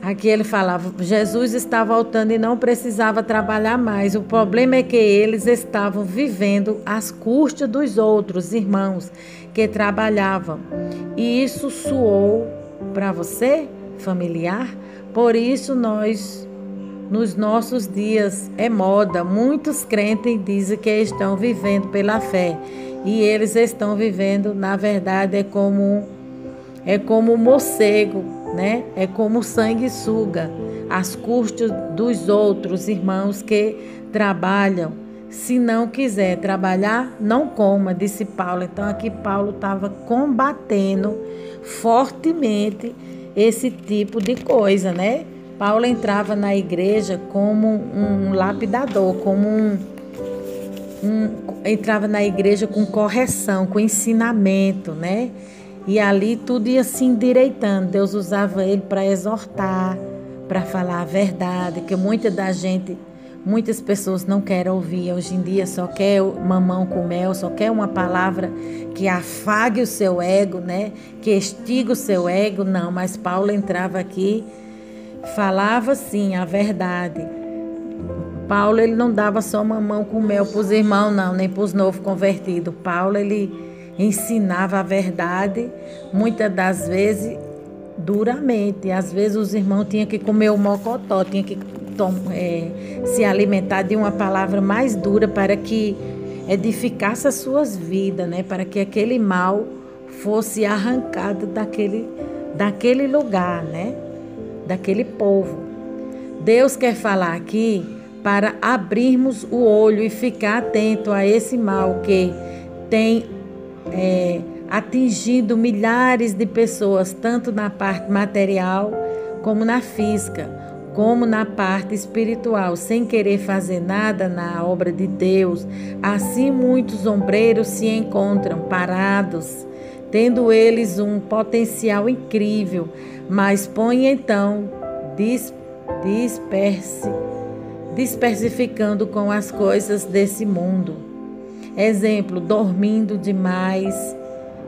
Aqui ele falava, Jesus está voltando e não precisava trabalhar mais. O problema é que eles estavam vivendo às custas dos outros irmãos que trabalhavam. E isso soou para você, familiar? Por isso nós, nos nossos dias, é moda. Muitos crentes dizem que estão vivendo pela fé. E eles estão vivendo, na verdade, é como um morcego, né? É como sanguessuga, às custas dos outros irmãos que trabalham. Se não quiser trabalhar, não coma, disse Paulo. Então aqui Paulo estava combatendo fortemente esse tipo de coisa, né? Paulo entrava na igreja como um lapidador, entrava na igreja com correção, com ensinamento, né? E ali tudo ia se endireitando. Deus usava ele para exortar, para falar a verdade, que muitas pessoas não querem ouvir. Hoje em dia só quer mamão com mel, só quer uma palavra que afague o seu ego, né? Que estigue o seu ego. Não, mas Paulo entrava aqui, falava sim a verdade. Paulo, ele não dava só mamão com mel para os irmãos, não, nem para os novos convertidos. Paulo, ele ensinava a verdade, muitas das vezes duramente. Às vezes os irmãos tinham que comer o mocotó, tinham que se alimentar de uma palavra mais dura para que edificasse as suas vidas, né? Para que aquele mal fosse arrancado daquele lugar, né? Daquele povo. Deus quer falar aqui para abrirmos o olho e ficar atento a esse mal que tem atingindo milhares de pessoas, tanto na parte material, como na física, como na parte espiritual, sem querer fazer nada na obra de Deus. Assim muitos ombreiros se encontram parados, tendo eles um potencial incrível, mas põe então dispersificando com as coisas desse mundo. Exemplo, dormindo demais,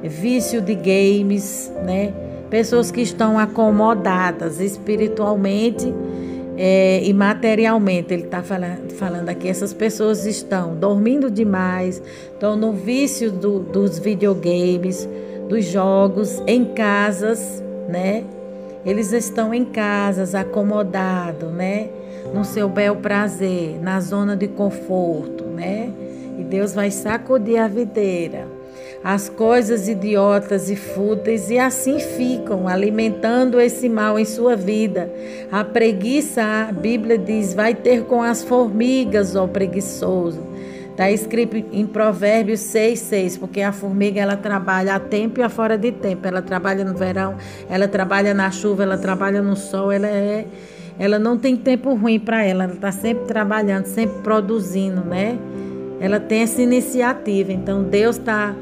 vício de games, né? Pessoas que estão acomodadas espiritualmente e materialmente. Ele está falando aqui, essas pessoas estão dormindo demais, estão no vício dos videogames, dos jogos, em casas, né? Eles estão em casas, acomodados, né? No seu bel prazer, na zona de conforto, né? E Deus vai sacudir a videira, as coisas idiotas e fúteis, e assim ficam alimentando esse mal em sua vida. A preguiça, a Bíblia diz, vai ter com as formigas, ó preguiçoso. Está escrito em Provérbios 6:6, porque a formiga ela trabalha a tempo e a fora de tempo. Ela trabalha no verão, ela trabalha na chuva, ela trabalha no sol, ela não tem tempo ruim para ela está sempre trabalhando, sempre produzindo, né? Ela tem essa iniciativa. Então Deus está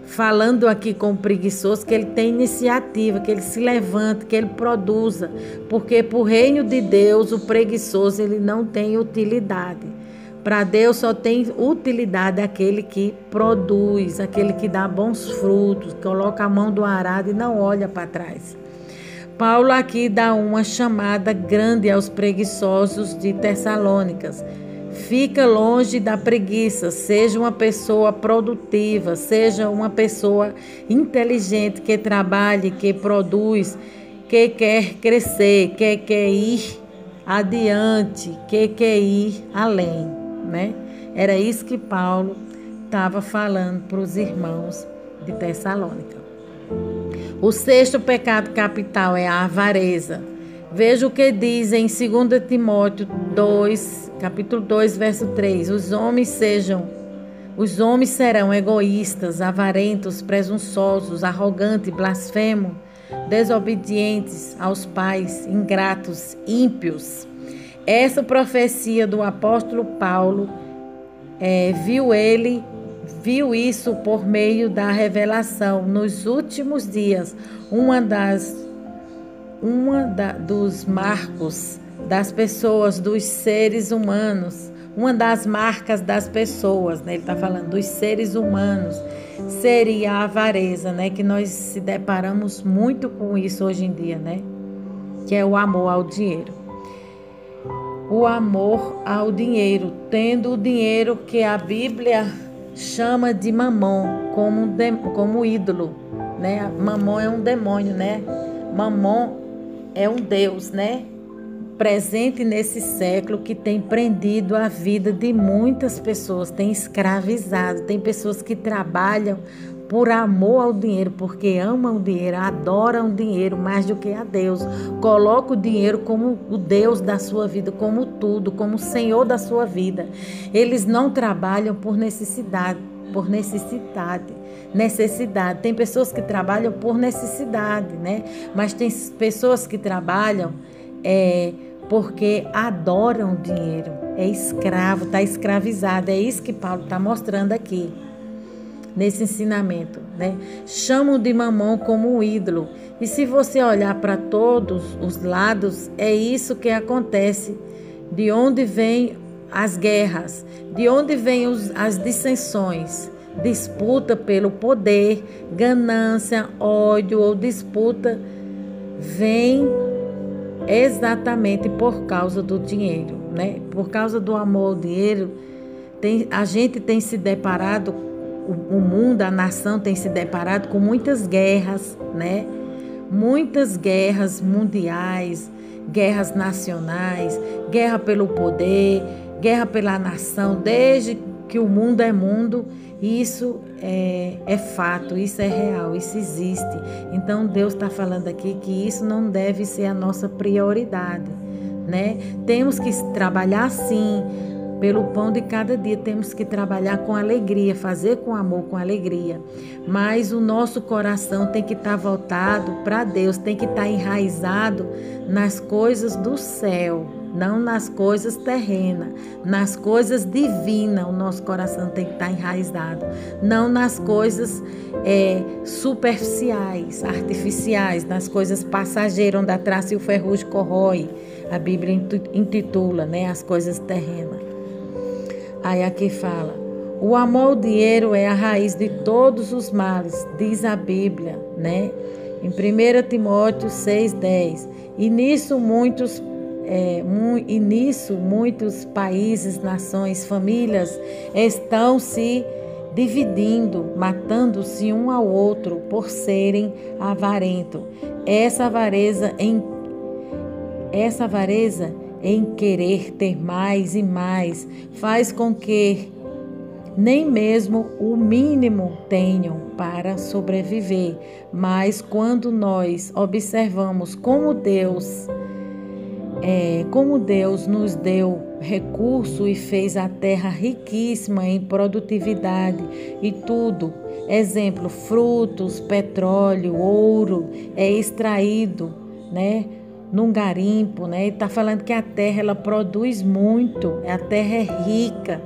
falando aqui com o preguiçoso que ele tem iniciativa, que ele se levante, que ele produza, porque para o reino de Deus o preguiçoso ele não tem utilidade. Para Deus só tem utilidade aquele que produz, aquele que dá bons frutos, coloca a mão do arado e não olha para trás. Paulo aqui dá uma chamada grande aos preguiçosos de Tessalônicas. Fica longe da preguiça, seja uma pessoa produtiva, seja uma pessoa inteligente que trabalhe, que produz, que quer crescer, que quer ir adiante, que quer ir além, né? Era isso que Paulo estava falando para os irmãos de Tessalônica. O sexto pecado capital é a avareza. Veja o que diz em 2 Timóteo 2, capítulo 2, verso 3. Os homens serão egoístas, avarentos, presunçosos, arrogantes, blasfemos, desobedientes aos pais, ingratos, ímpios. Essa profecia do apóstolo Paulo, viu isso por meio da revelação. Nos últimos dias, dos marcos das pessoas, dos seres humanos, uma das marcas das pessoas, né? Ele está falando dos seres humanos, seria a avareza, né? Que nós se deparamos muito com isso hoje em dia, né? que é o amor ao dinheiro. O amor ao dinheiro, tendo o dinheiro que a Bíblia chama de mamon, como ídolo, né? Mamon é um demônio, né? Mamon é um Deus, né? Presente nesse século, que tem prendido a vida de muitas pessoas, tem escravizado. Tem pessoas que trabalham por amor ao dinheiro, porque amam o dinheiro, adoram o dinheiro mais do que a Deus. Coloca o dinheiro como o Deus da sua vida, como tudo, como o Senhor da sua vida. Eles não trabalham por necessidade. Tem pessoas que trabalham por necessidade, né? Mas tem pessoas que trabalham porque adoram o dinheiro. É escravo, está escravizado. É isso que Paulo está mostrando aqui, nesse ensinamento, né? Chamam de mamon como um ídolo. E se você olhar para todos os lados, é isso que acontece. De onde vêm as guerras? De onde vêm as dissensões? Disputa pelo poder, ganância, ódio ou disputa vem exatamente por causa do dinheiro, né? Por causa do amor ao dinheiro, a gente tem se deparado, o mundo, a nação tem se deparado com muitas guerras, né? Muitas guerras mundiais, guerras nacionais, guerra pelo poder, guerra pela nação, desde que o mundo é mundo. Isso é fato, isso é real, isso existe. Então Deus está falando aqui que isso não deve ser a nossa prioridade, né? Temos que trabalhar sim pelo pão de cada dia, temos que trabalhar com alegria, fazer com amor, com alegria. Mas o nosso coração tem que estar voltado para Deus, tem que estar enraizado nas coisas do céu, não nas coisas terrenas, nas coisas divinas. O nosso coração tem que estar enraizado, não nas coisas superficiais, artificiais, nas coisas passageiras, onde a traça e o ferrugem corrói. A Bíblia intitula, né, as coisas terrenas. Aí aqui fala: o amor ao dinheiro é a raiz de todos os males, diz a Bíblia, né? Em 1 Timóteo 6,10. E nisso muitos países, nações, famílias estão se dividindo, matando-se um ao outro por serem avarentos. Essa avareza em querer ter mais e mais faz com que nem mesmo o mínimo tenham para sobreviver. Mas quando nós observamos como Deus nos deu recurso e fez a terra riquíssima em produtividade e tudo, exemplo, frutos, petróleo, ouro é extraído, né, num garimpo, né? E está falando que a terra, ela produz muito, a terra é rica,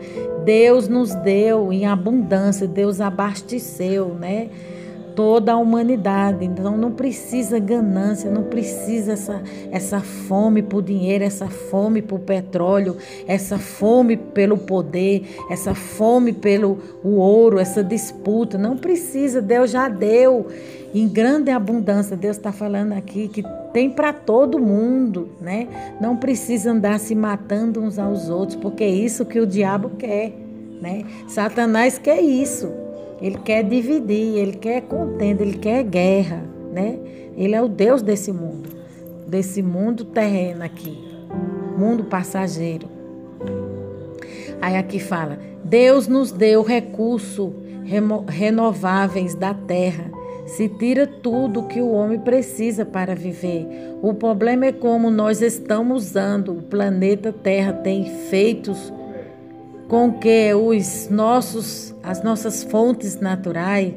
Deus nos deu em abundância, Deus abasteceu, né, toda a humanidade. Então não precisa ganância, não precisa essa fome por dinheiro, essa fome por petróleo, essa fome pelo poder, essa fome pelo ouro, essa disputa. Não precisa, Deus já deu em grande abundância. Deus está falando aqui que tem para todo mundo, né? Não precisa andar se matando uns aos outros, porque é isso que o diabo quer, né? Satanás quer isso. Ele quer dividir, ele quer contenda, ele quer guerra, né? Ele é o Deus desse mundo terreno aqui, mundo passageiro. Aí aqui fala: Deus nos deu recursos renováveis da terra. Se tira tudo que o homem precisa para viver. O problema é como nós estamos usando o planeta Terra, tem feitos com que as nossas fontes naturais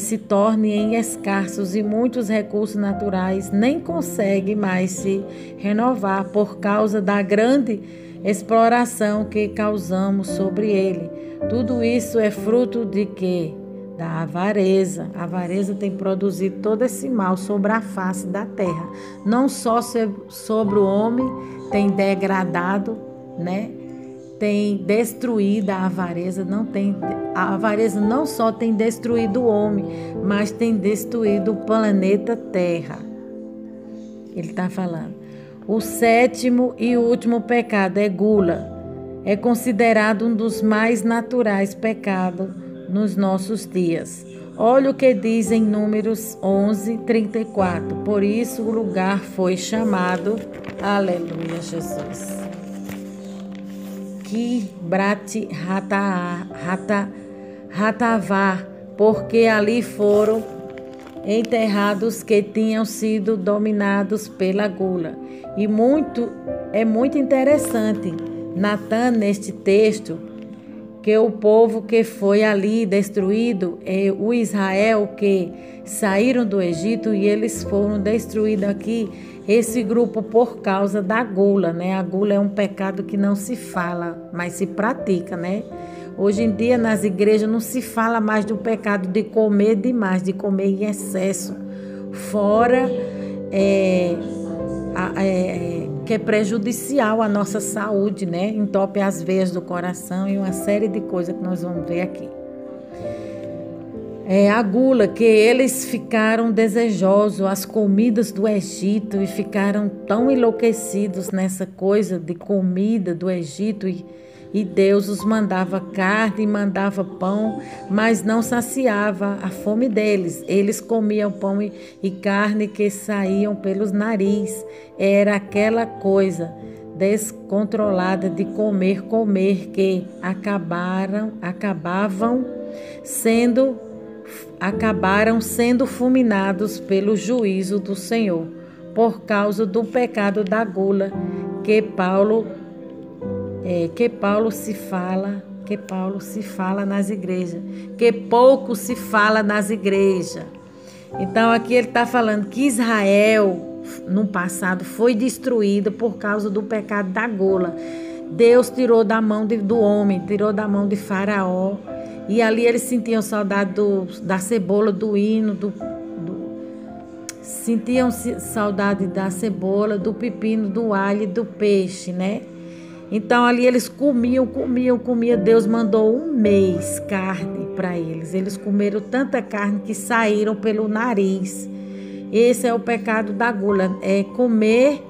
se tornem escassos, e muitos recursos naturais nem conseguem mais se renovar por causa da grande exploração que causamos sobre ele. Tudo isso é fruto de quê? Da avareza. A avareza tem produzido todo esse mal sobre a face da terra. Não só sobre o homem, tem degradado, né? Tem destruído a avareza. A avareza não só tem destruído o homem, mas tem destruído o planeta Terra. Ele está falando. O sétimo e último pecado é gula. É considerado um dos mais naturais pecados nos nossos dias. Olha o que diz em Números 11:34. Por isso o lugar foi chamado, aleluia, Jesus, Kibrat Hatavá, porque ali foram enterrados que tinham sido dominados pela gula. E é muito interessante, Natan, neste texto, que o povo que foi ali destruído é o Israel que saíram do Egito e eles foram destruídos aqui, esse grupo por causa da gula, né? A gula é um pecado que não se fala, mas se pratica, né? Hoje em dia nas igrejas não se fala mais do pecado de comer demais, de comer em excesso, fora que é prejudicial à nossa saúde, né? Entope as veias do coração e uma série de coisas que nós vamos ver aqui. A gula, que eles ficaram desejosos às comidas do Egito e ficaram tão enlouquecidos nessa coisa de comida do Egito e Deus os mandava carne, mandava pão, mas não saciava a fome deles. Eles comiam pão e carne que saíam pelos nariz. Era aquela coisa descontrolada de comer, que acabaram sendo fulminados pelo juízo do Senhor, por causa do pecado da gula que Paulo se fala nas igrejas, que pouco se fala nas igrejas. Então aqui ele está falando que Israel no passado foi destruído por causa do pecado da gula. Deus tirou da mão do homem, tirou da mão de Faraó, e ali eles sentiam saudade da cebola, do hino, sentiam saudade da cebola, do pepino, do alho e do peixe, né? Então ali eles comiam. Deus mandou 1 mês carne para eles. Eles comeram tanta carne que saíram pelo nariz. Esse é o pecado da gula. É comer,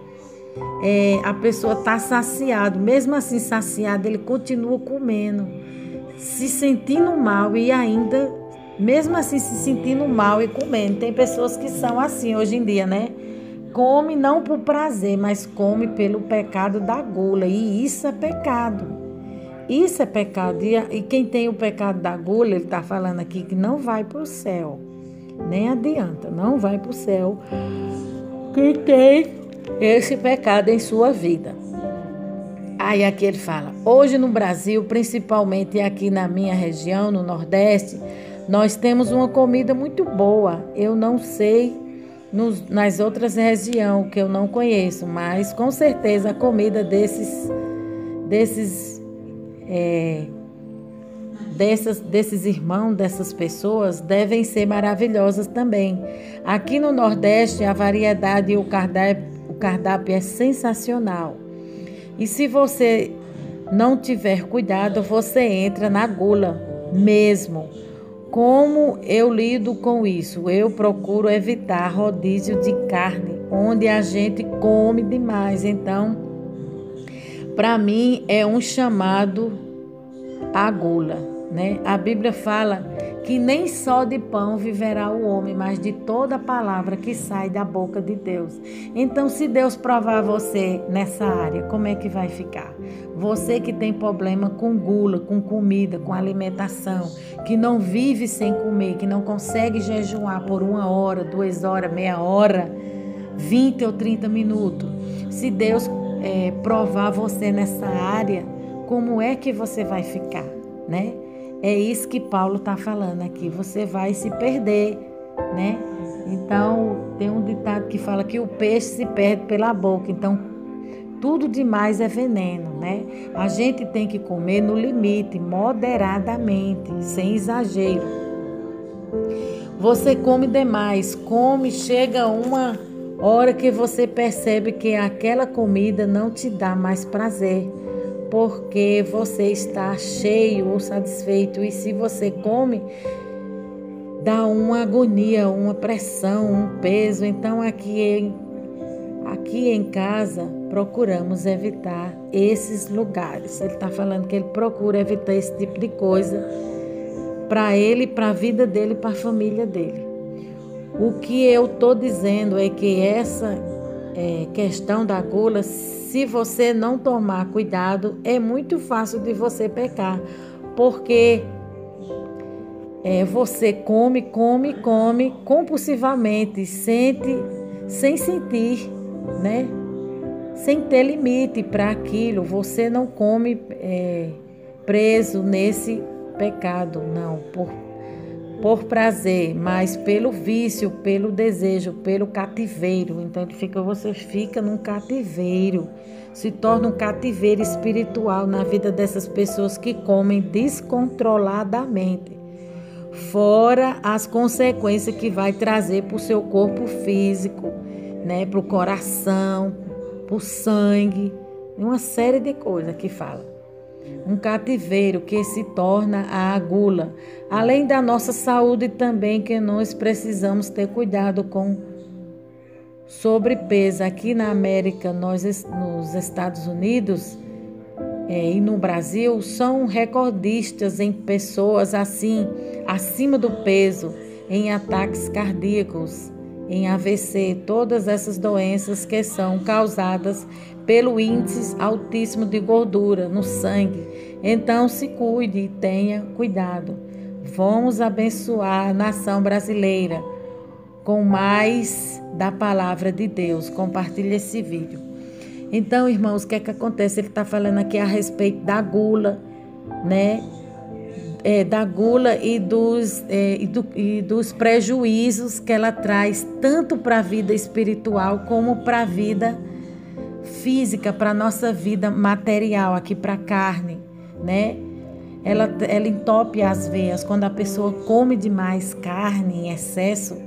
a pessoa está saciada. Mesmo assim saciada, ele continua comendo, se sentindo mal e ainda, mesmo assim se sentindo mal e comendo. Tem pessoas que são assim hoje em dia, né? Come não por prazer, mas come pelo pecado da gula. E isso é pecado. Isso é pecado. E quem tem o pecado da gula, ele está falando aqui que não vai para o céu. Nem adianta, não vai para o céu. Quem tem esse pecado em sua vida. Aí aqui ele fala, hoje no Brasil, principalmente aqui na minha região, no Nordeste, nós temos uma comida muito boa. Eu não sei nas outras regiões que eu não conheço, mas com certeza a comida desses irmãos, dessas pessoas, devem ser maravilhosas também. Aqui no Nordeste, a variedade e o cardápio é sensacional. E se você não tiver cuidado, você entra na gula mesmo. Como eu lido com isso? Eu procuro evitar rodízio de carne, onde a gente come demais. Então, para mim, é um chamado à gula, né? A Bíblia fala que nem só de pão viverá o homem, mas de toda a palavra que sai da boca de Deus. Então, se Deus provar você nessa área, como é que vai ficar? Você que tem problema com gula, com comida, com alimentação, que não vive sem comer, que não consegue jejuar por 1 hora, 2 horas, meia hora, 20 ou 30 minutos. Se Deus provar você nessa área, como é que você vai ficar, né? É isso que Paulo está falando aqui. Você vai se perder, né? Então, tem um ditado que fala que o peixe se perde pela boca. Então, tudo demais é veneno, né? A gente tem que comer no limite, moderadamente, sem exagero. Você come demais, chega uma hora que você percebe que aquela comida não te dá mais prazer, porque você está cheio ou satisfeito. E se você come, dá uma agonia, uma pressão, um peso. Então aqui aqui em casa procuramos evitar esses lugares. Ele está falando que ele procura evitar esse tipo de coisa para ele, para a vida dele, para a família dele. O que eu estou dizendo é que essa questão da gula, se você não tomar cuidado, é muito fácil de você pecar, porque você come compulsivamente, sem sentir, né? Sem ter limite para aquilo. Você não come preso nesse pecado, não, por prazer, mas pelo vício, pelo desejo, pelo cativeiro. Então você fica num cativeiro, se torna um cativeiro espiritual na vida dessas pessoas que comem descontroladamente. Fora as consequências que vai trazer para o seu corpo físico, né, para o coração, para o sangue, uma série de coisas que fala. Um cativeiro que se torna a gula. Além da nossa saúde também, que nós precisamos ter cuidado com sobrepeso. Aqui na América, nos Estados Unidos e no Brasil, são recordistas em pessoas assim, acima do peso, em ataques cardíacos, em AVC, todas essas doenças que são causadas pelo índice altíssimo de gordura no sangue. Então se cuide e tenha cuidado. Vamos abençoar a nação brasileira com mais da palavra de Deus. Compartilhe esse vídeo. Então, irmãos, o que é que acontece? Ele está falando aqui a respeito da gula, né? Da gula e dos prejuízos que ela traz, tanto para a vida espiritual como para a vida física, para a nossa vida material, aqui para a carne, né? Ela entope as veias. Quando a pessoa come demais carne em excesso,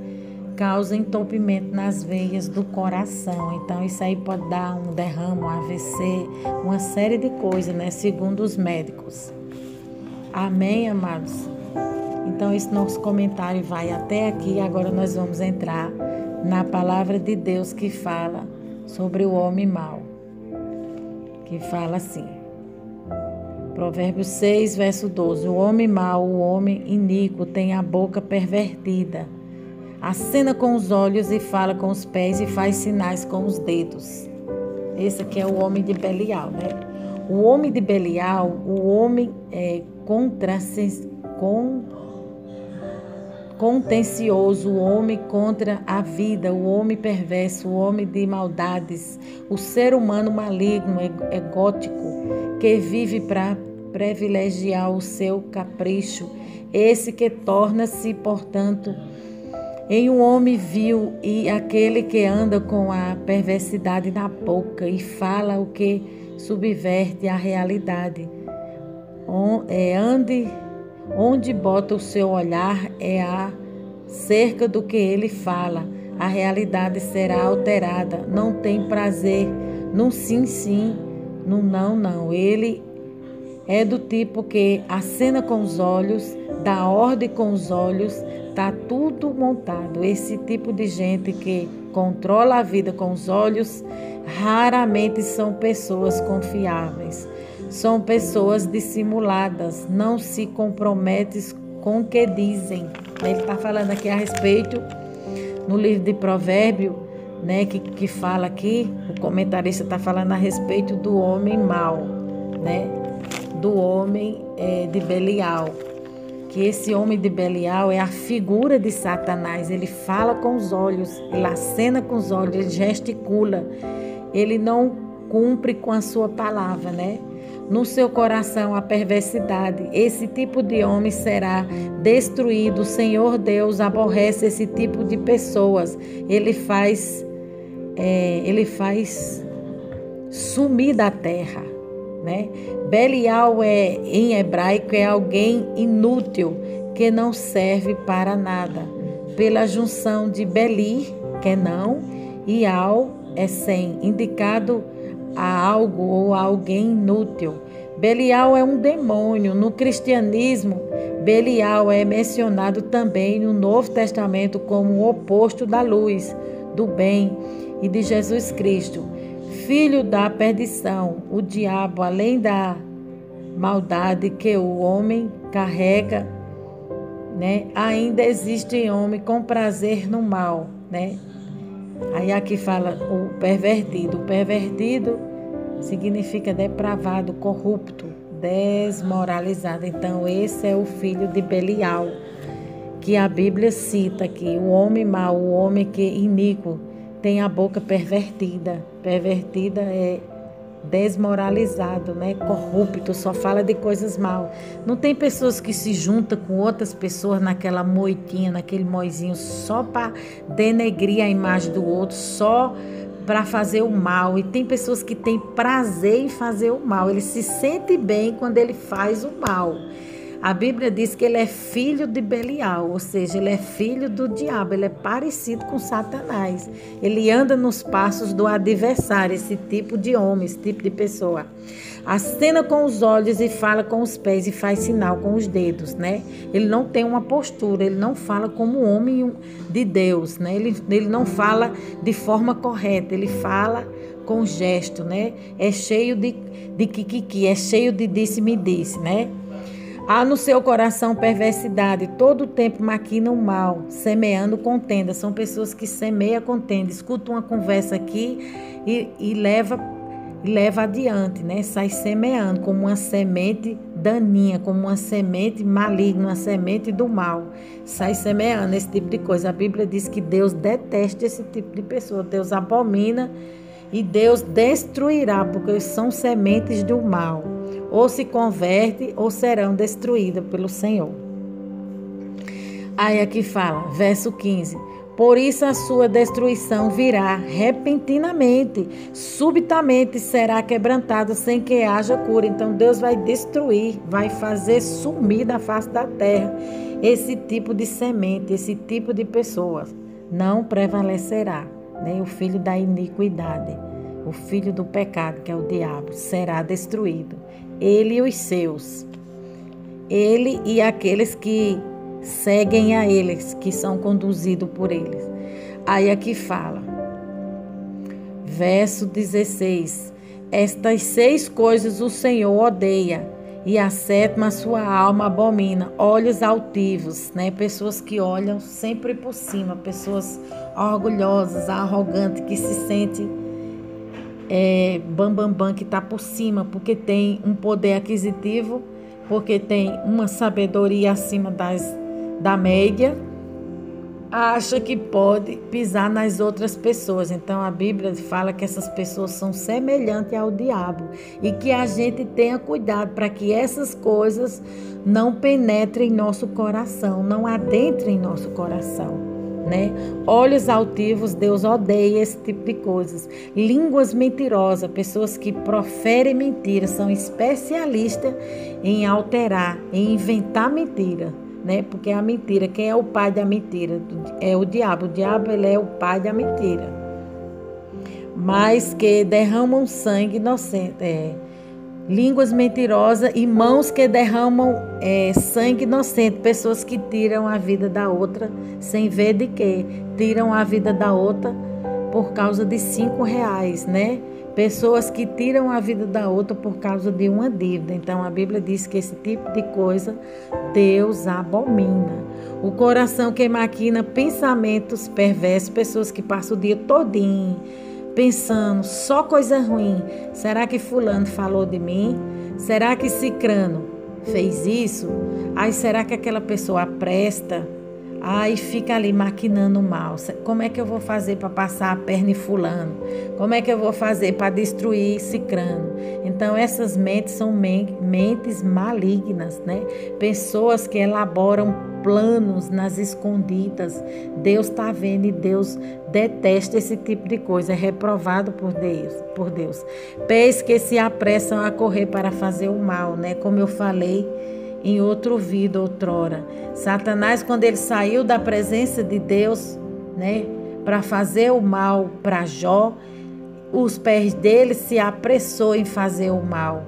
causa entupimento nas veias do coração. Então isso aí pode dar um derrame, um AVC, uma série de coisas, né? Segundo os médicos. Amém, amados? Então esse nosso comentário vai até aqui. Agora nós vamos entrar na palavra de Deus que fala sobre o homem mau. Que fala assim. Provérbios 6, verso 12. O homem mau, o homem iníquo, tem a boca pervertida. Acena com os olhos e fala com os pés e faz sinais com os dedos. Esse aqui é o homem de Belial, né? O homem de Belial, o homem contencioso, o homem contra a vida, o homem perverso, o homem de maldades, o ser humano maligno, egótico, que vive para privilegiar o seu capricho, esse que torna-se, portanto, em um homem vil e aquele que anda com a perversidade na boca e fala o que subverte a realidade. Onde bota o seu olhar é acerca do que ele fala. A realidade será alterada. Não tem prazer no sim, sim, no não, não. Ele é do tipo que acena com os olhos, dá ordem com os olhos, está tudo montado. Esse tipo de gente que controla a vida com os olhos, raramente são pessoas confiáveis. São pessoas dissimuladas, não se comprometem com o que dizem. Ele está falando aqui a respeito, no livro de Provérbios, né, que fala aqui, o comentarista está falando a respeito do homem mau, né, do homem de Belial. Que esse homem de Belial é a figura de Satanás. Ele fala com os olhos, ele acena com os olhos, ele gesticula. Ele não cumpre com a sua palavra, né? No seu coração a perversidade. Esse tipo de homem será destruído. O Senhor Deus aborrece esse tipo de pessoas. Ele faz sumir da terra, né? Belial em hebraico é alguém inútil que não serve para nada. Pela junção de Beli, que é não, e Al é sem, indicado a algo ou a alguém inútil. Belial é um demônio. No cristianismo, Belial é mencionado também no Novo Testamento como o oposto da luz. do bem e de Jesus Cristo, filho da perdição. O diabo, além da maldade que o homem carrega, né, ainda existe em homem com prazer no mal, né? Aí aqui fala o pervertido. O pervertido significa depravado, corrupto, desmoralizado. Então esse é o filho de Belial, que a Bíblia cita aqui. O homem mau, o homem que iníquo, tem a boca pervertida. Pervertida é desmoralizado, né? Corrupto, só fala de coisas mal. Não tem pessoas que se juntam com outras pessoas naquela moitinha, naquele moizinho, só para denegrir a imagem do outro, só para fazer o mal. E tem pessoas que têm prazer em fazer o mal. Ele se sente bem quando ele faz o mal. A Bíblia diz que ele é filho de Belial, ou seja, ele é filho do diabo, ele é parecido com Satanás. Ele anda nos passos do adversário, esse tipo de homem, esse tipo de pessoa. Acena com os olhos e fala com os pés e faz sinal com os dedos, né? Ele não tem uma postura, ele não fala como um homem de Deus, né? Ele não fala de forma correta, ele fala com gesto, né? É cheio de kikiki, é cheio de disse-me-disse, né? Há no seu coração perversidade, todo o tempo maquina o mal, semeando contenda. São pessoas que semeiam contenda, escutam uma conversa aqui e leva adiante, né? Sai semeando como uma semente daninha, como uma semente maligna, uma semente do mal. Sai semeando esse tipo de coisa. A Bíblia diz que Deus detesta esse tipo de pessoa, Deus abomina e Deus destruirá, porque são sementes do mal. Ou se converte ou serão destruídas pelo Senhor. Aí aqui fala, verso 15. Por isso a sua destruição virá repentinamente, subitamente será quebrantada sem que haja cura. Então Deus vai destruir, vai fazer sumir da face da terra esse tipo de semente, esse tipo de pessoa. Não prevalecerá, né? O filho da iniquidade, o filho do pecado, que é o diabo, será destruído. Ele e os seus, ele e aqueles que seguem a eles, que são conduzidos por eles. Aí aqui fala, verso 16, estas 6 coisas o Senhor odeia, e a 7ª sua alma abomina, olhos altivos, né? Pessoas que olham sempre por cima, pessoas orgulhosas, arrogantes, que se sentem bam, que está por cima, porque tem um poder aquisitivo, porque tem uma sabedoria acima da média, acha que pode pisar nas outras pessoas. Então a Bíblia fala que essas pessoas são semelhantes ao diabo e que a gente tenha cuidado para que essas coisas não penetrem em nosso coração, não adentrem em nosso coração, né? Olhos altivos, Deus odeia esse tipo de coisas. Línguas mentirosas, pessoas que proferem mentiras, são especialistas em alterar, em inventar mentira, né? Porque a mentira, quem é o pai da mentira? É o diabo. O diabo, ele é o pai da mentira. Mas que derramam sangue inocente, línguas mentirosas e mãos que derramam sangue inocente. Pessoas que tiram a vida da outra sem ver de quê. Tiram a vida da outra por causa de R$5, né? Pessoas que tiram a vida da outra por causa de uma dívida. Então a Bíblia diz que esse tipo de coisa Deus abomina. O coração que maquina pensamentos perversos, pessoas que passam o dia todinho pensando só coisa ruim. Será que fulano falou de mim? Será que cicrano fez isso? Ai, será que aquela pessoa presta? Ai, fica ali maquinando mal. Como é que eu vou fazer para passar a perna em fulano? Como é que eu vou fazer para destruir cicrano? Então essas mentes são mentes malignas, né? Pessoas que elaboram planos nas escondidas. Deus está vendo e Deus detesta esse tipo de coisa, é reprovado por Deus. Pés que se apressam a correr para fazer o mal, né? Como eu falei em outro vídeo outrora. Satanás, quando ele saiu da presença de Deus, né, para fazer o mal para Jó, os pés dele se apressou em fazer o mal.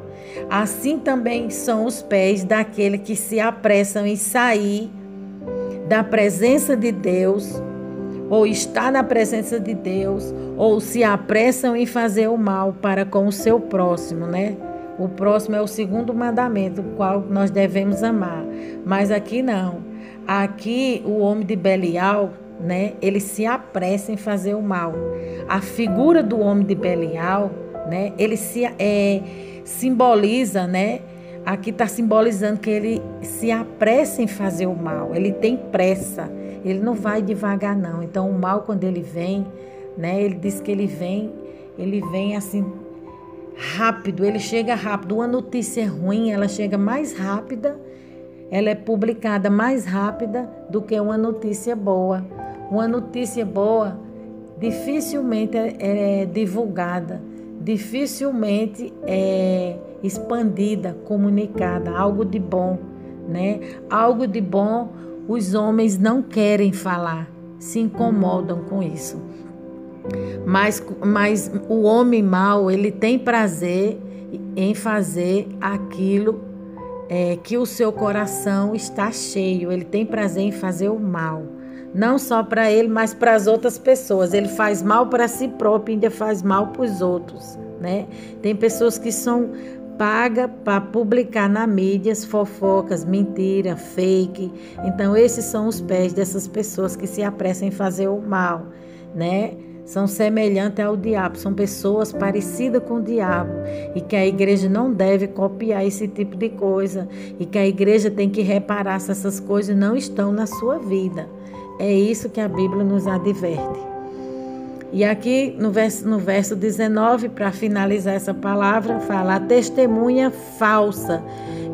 Assim também são os pés daquele que se apressam em sair da presença de Deus ou está na presença de Deus, ou se apressam em fazer o mal para com o seu próximo, né? O próximo é o segundo mandamento, o qual nós devemos amar. Mas aqui não. Aqui o homem de Belial, né? Ele se apressa em fazer o mal. A figura do homem de Belial, né? Ele simboliza, né? Aqui está simbolizando que ele se apressa em fazer o mal. Ele tem pressa. Ele não vai devagar, não. Então, o mal, quando ele vem, né? Ele diz que ele vem assim rápido. Ele chega rápido. Uma notícia ruim, ela chega mais rápida. Ela é publicada mais rápida do que uma notícia boa. Uma notícia boa dificilmente é divulgada, dificilmente é expandida, comunicada. Algo de bom, né? Algo de bom os homens não querem falar, se incomodam com isso. Mas o homem mau, ele tem prazer em fazer aquilo que o seu coração está cheio. Ele tem prazer em fazer o mal. Não só para ele, mas para as outras pessoas. Ele faz mal para si próprio e ainda faz mal para os outros, né? Tem pessoas que são pagas para publicar na mídia fofocas, mentira, fake. Então, esses são os pés dessas pessoas que se apressam em fazer o mal, né? São semelhantes ao diabo, são pessoas parecidas com o diabo e que a igreja não deve copiar esse tipo de coisa e que a igreja tem que reparar se essas coisas não estão na sua vida. É isso que a Bíblia nos adverte. E aqui no verso 19, para finalizar essa palavra, fala: a testemunha falsa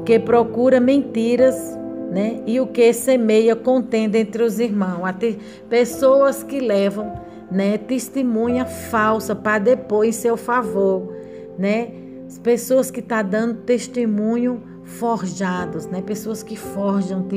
que procura mentiras, né? E o que semeia contenda entre os irmãos. Pessoas que levam, né, testemunha falsa para depor em seu favor, né? As pessoas que estão dando testemunho forjados, né? Pessoas que forjam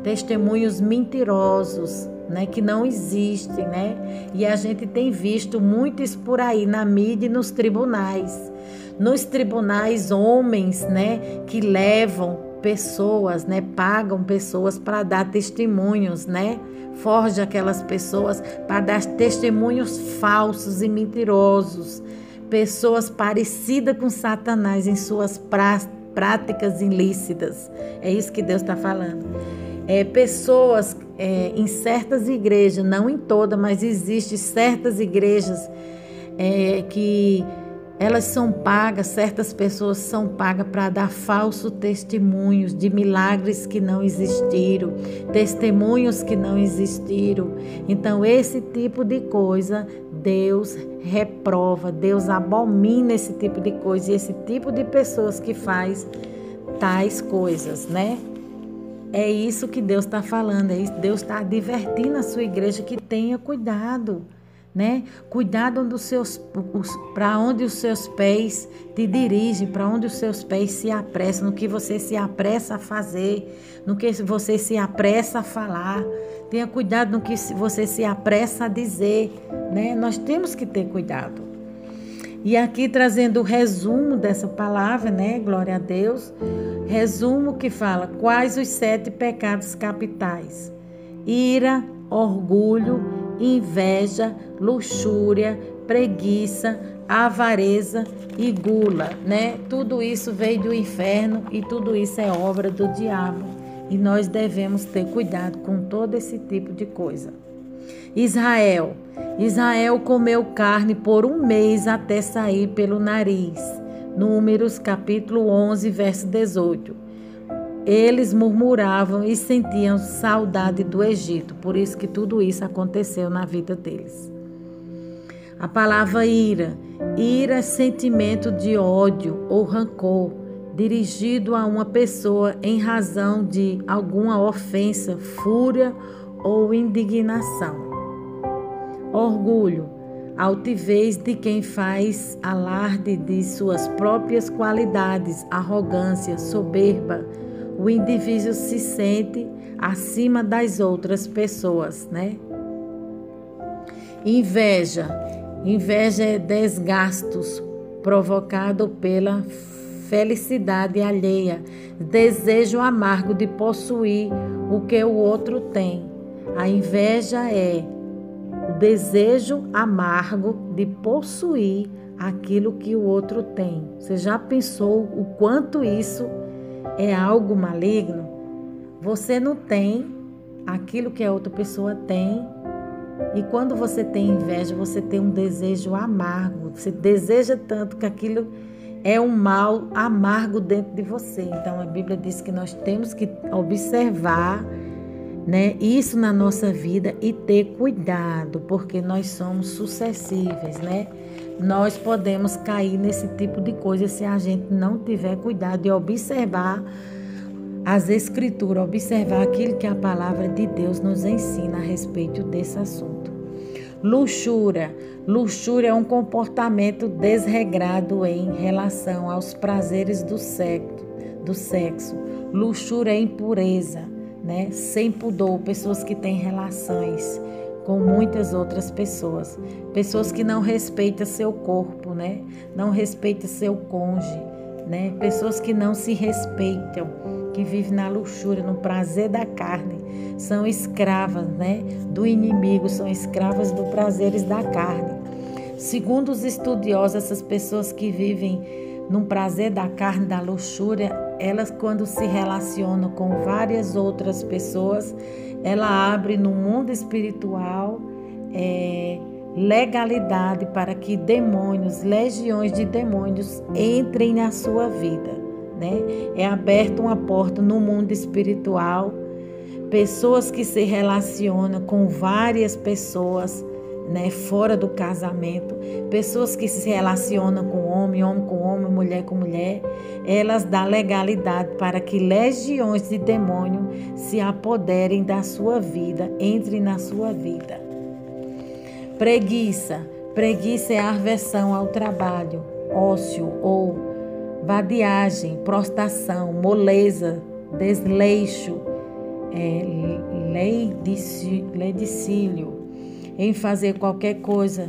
testemunhos mentirosos, né? Que não existem, né? E a gente tem visto muitos por aí na mídia e nos tribunais. Nos tribunais, homens, né? Que levam pessoas, né? Pagam pessoas para dar testemunhos, né? Forja aquelas pessoas para dar testemunhos falsos e mentirosos. Pessoas parecidas com Satanás em suas práticas ilícitas. É isso que Deus está falando. Pessoas em certas igrejas, não em todas, mas existem certas igrejas que elas são pagas, certas pessoas são pagas para dar falsos testemunhos de milagres que não existiram, testemunhos que não existiram. Então, esse tipo de coisa, Deus reprova, Deus abomina esse tipo de coisa e esse tipo de pessoas que faz tais coisas, né? É isso que Deus está falando, Deus está advertindo a sua igreja que tenha cuidado, né? Cuidado para onde os seus pés te dirigem, para onde os seus pés se apressam, no que você se apressa a fazer, no que você se apressa a falar. Tenha cuidado no que você se apressa a dizer, né? Nós temos que ter cuidado. E aqui trazendo o resumo dessa palavra, né? Glória a Deus. Resumo que fala: quais os 7 pecados capitais? Ira, orgulho, inveja, luxúria, preguiça, avareza e gula, né? Tudo isso veio do inferno e tudo isso é obra do diabo. E nós devemos ter cuidado com todo esse tipo de coisa. Israel comeu carne por 1 mês até sair pelo nariz. Números capítulo 11, verso 18. Eles murmuravam e sentiam saudade do Egito. Por isso que tudo isso aconteceu na vida deles. A palavra ira. Ira é sentimento de ódio ou rancor dirigido a uma pessoa em razão de alguma ofensa, fúria ou indignação. Orgulho. Altivez de quem faz alarde de suas próprias qualidades, arrogância, soberba. O indivíduo se sente acima das outras pessoas, né? Inveja. Inveja é desgastos provocado pela felicidade alheia, desejo amargo de possuir o que o outro tem. A inveja é desejo amargo de possuir aquilo que o outro tem. Você já pensou o quanto isso é algo maligno? Você não tem aquilo que a outra pessoa tem, e quando você tem inveja, você tem um desejo amargo. Você deseja tanto que aquilo é um mal amargo dentro de você. Então a Bíblia diz que nós temos que observar, né, isso na nossa vida e ter cuidado, porque nós somos suscetíveis, né? Nós podemos cair nesse tipo de coisa se a gente não tiver cuidado de observar as Escrituras, observar aquilo que a palavra de Deus nos ensina a respeito desse assunto. Luxúria. Luxúria é um comportamento desregrado em relação aos prazeres do sexo. Luxúria é impureza, né? Sem pudor, pessoas que têm relações com muitas outras pessoas, pessoas que não respeitam seu corpo, né? Não respeitam seu cônjuge, né? Pessoas que não se respeitam, que vivem na luxúria, no prazer da carne, são escravas, né, do inimigo, são escravas dos prazeres da carne. Segundo os estudiosos, essas pessoas que vivem num prazer da carne, da luxúria, elas, quando se relacionam com várias outras pessoas, ela abre no mundo espiritual legalidade para que demônios, legiões de demônios entrem na sua vida, né? É aberta uma porta no mundo espiritual. Pessoas que se relacionam com várias pessoas, né, fora do casamento, pessoas que se relacionam com homem, homem com homem, mulher com mulher, elas dão legalidade para que legiões de demônio se apoderem da sua vida, entrem na sua vida. Preguiça. Preguiça é a aversão ao trabalho, ócio ou vadiagem, prostração, moleza, desleixo, ledicílio em fazer qualquer coisa.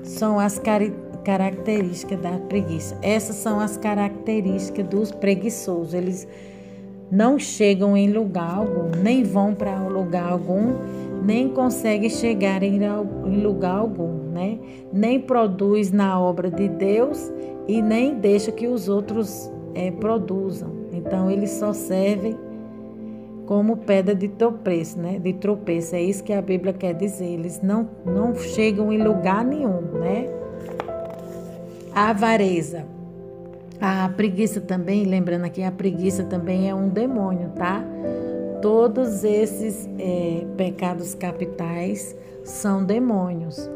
São as características da preguiça. Essas são as características dos preguiçosos. Eles não chegam em lugar algum, nem vão para lugar algum, nem conseguem chegar em lugar algum, né? Nem produz na obra de Deus e nem deixa que os outros produzam. Então eles só servem como pedra de tropeço, né? De tropeço, é isso que a Bíblia quer dizer. Eles não chegam em lugar nenhum, né? A avareza. A preguiça também, lembrando aqui, a preguiça também é um demônio, tá? Todos esses pecados capitais são demônios.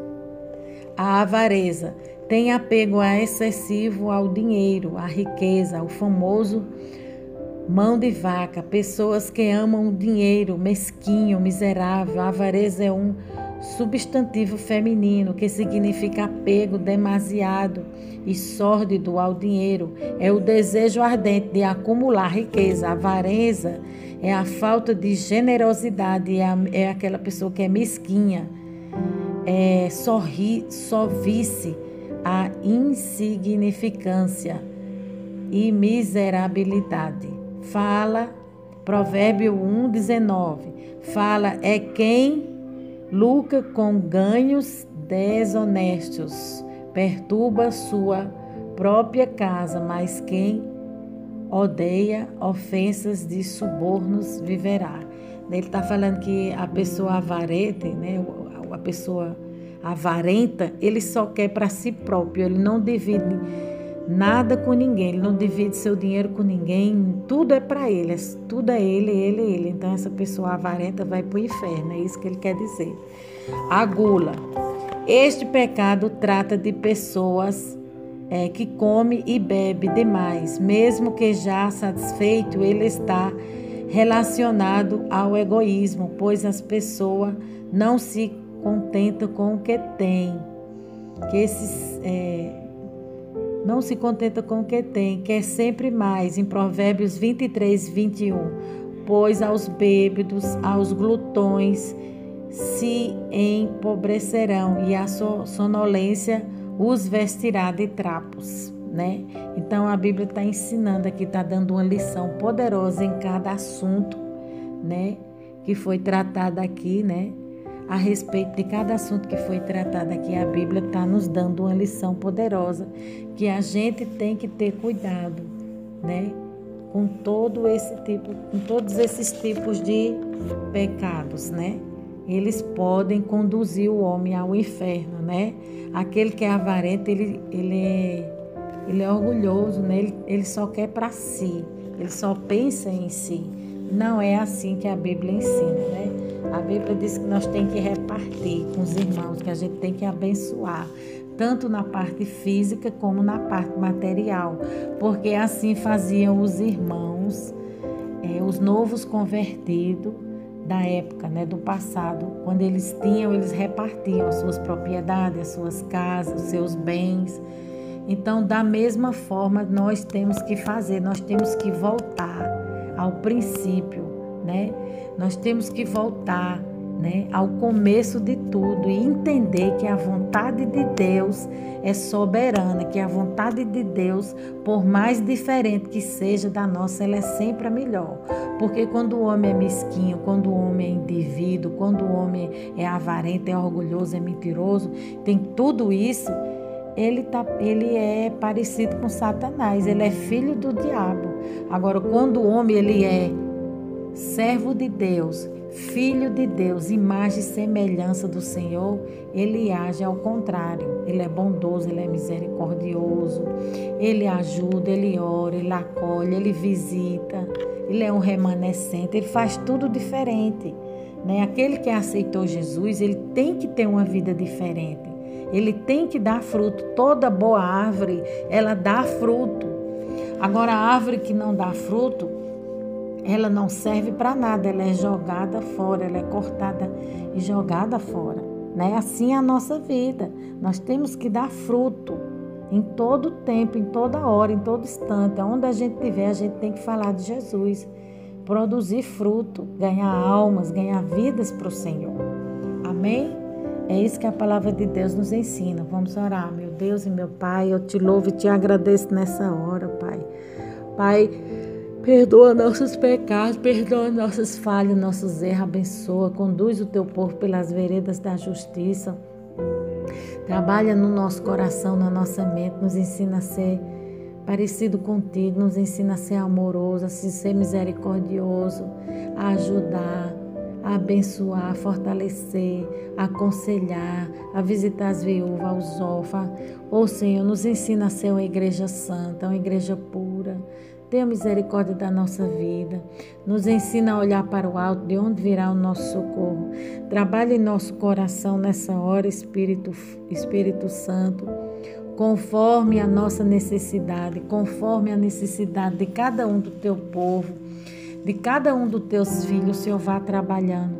A avareza tem apego excessivo ao dinheiro, à riqueza, ao famoso mão de vaca, pessoas que amam o dinheiro, mesquinho, miserável. A avareza é um substantivo feminino que significa apego demasiado e sórdido ao dinheiro. É o desejo ardente de acumular riqueza. A avareza é a falta de generosidade, é aquela pessoa que é mesquinha, sorrice, a insignificância e miserabilidade. Fala, Provérbio 1:19, fala, é quem lucra com ganhos desonestos, perturba sua própria casa, mas quem odeia ofensas de subornos viverá. Ele está falando que a pessoa avarenta, né, a pessoa avarenta, ele só quer para si próprio, ele não divide nada com ninguém, ele não divide seu dinheiro com ninguém, tudo é para ele, tudo é ele. Então essa pessoa avarenta vai para o inferno, é isso que ele quer dizer. A gula. Este pecado trata de pessoas que come e bebe demais, mesmo que já satisfeito, ele está relacionado ao egoísmo, pois as pessoas não se contentam com o que têm, não se contenta com o que tem, quer sempre mais. Em Provérbios 23:21, pois aos bêbados, aos glutões se empobrecerão, e a sonolência os vestirá de trapos, né? Então a Bíblia está ensinando aqui, está dando uma lição poderosa em cada assunto, né, que foi tratado aqui, né? a respeito de cada assunto que foi tratado aqui. A Bíblia está nos dando uma lição poderosa, que a gente tem que ter cuidado, né? Com todos esses tipos de pecados, né? Eles podem conduzir o homem ao inferno, né? Aquele que é avarento, ele é orgulhoso, né? Ele só quer para si, ele só pensa em si. Não é assim que a Bíblia ensina, né? A Bíblia diz que nós temos que repartir com os irmãos, que a gente tem que abençoar, tanto na parte física como na parte material, porque assim faziam os irmãos, os novos convertidos da época, né, do passado. Quando eles repartiam as suas propriedades, as suas casas, os seus bens. Então, da mesma forma, nós temos que fazer, nós temos que voltar ao princípio, né? Nós temos que voltar, né, ao começo de tudo e entender que a vontade de Deus é soberana, que a vontade de Deus, por mais diferente que seja da nossa, ela é sempre a melhor. Porque quando o homem é mesquinho, quando o homem é indivíduo, quando o homem é avarento, é orgulhoso, é mentiroso, tem tudo isso, ele é parecido com Satanás, ele é filho do diabo. Agora, quando o homem ele é servo de Deus, filho de Deus, imagem e semelhança do Senhor, ele age ao contrário. Ele é bondoso, ele é misericordioso, ele ajuda, ele ora, ele acolhe, ele visita, ele é um remanescente, ele faz tudo diferente, né? Aquele que aceitou Jesus, ele tem que ter uma vida diferente. Ele tem que dar fruto. Toda boa árvore, ela dá fruto. Agora, a árvore que não dá fruto, ela não serve para nada, ela é jogada fora, ela é cortada e jogada fora, né? Assim é a nossa vida. Nós temos que dar fruto em todo tempo, em toda hora, em todo instante. Onde a gente estiver, a gente tem que falar de Jesus, produzir fruto, ganhar almas, ganhar vidas para o Senhor. Amém? É isso que a palavra de Deus nos ensina. Vamos orar. Meu Deus e meu Pai, eu te louvo e te agradeço nessa hora, Pai. Pai, perdoa nossos pecados, perdoa nossas falhas, nossos erros, abençoa, conduz o teu povo pelas veredas da justiça. Trabalha no nosso coração, na nossa mente, nos ensina a ser parecido contigo, nos ensina a ser amoroso, a ser misericordioso, a ajudar, a abençoar, a fortalecer, a aconselhar, a visitar as viúvas, os órfãos. Ô Senhor, nos ensina a ser uma igreja santa, uma igreja pura. Tenha misericórdia da nossa vida. Nos ensina a olhar para o alto, de onde virá o nosso socorro. Trabalhe em nosso coração nessa hora, Espírito Santo, conforme a nossa necessidade, conforme a necessidade de cada um do teu povo, de cada um dos teus filhos. O Senhor vá trabalhando,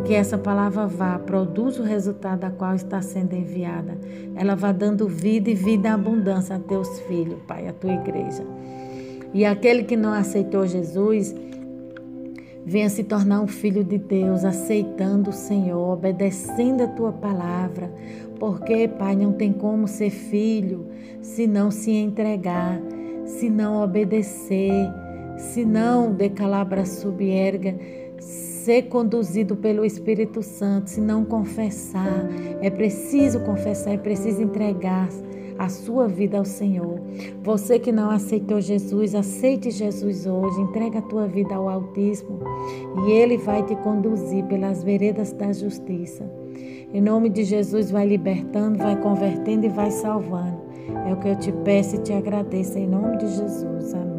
que essa palavra vá, produza o resultado da qual está sendo enviada. Ela vá dando vida e vida em abundância a teus filhos, Pai, a tua igreja. E aquele que não aceitou Jesus, venha se tornar um filho de Deus, aceitando o Senhor, obedecendo a tua palavra. Porque, Pai, não tem como ser filho se não se entregar, se não obedecer, se não decalabra subierga, ser conduzido pelo Espírito Santo, se não confessar. É preciso confessar, é preciso entregar a sua vida ao Senhor. Você que não aceitou Jesus, aceite Jesus hoje, entrega a tua vida ao Altíssimo e Ele vai te conduzir pelas veredas da justiça. Em nome de Jesus, vai libertando, vai convertendo e vai salvando. É o que eu te peço e te agradeço em nome de Jesus. Amém.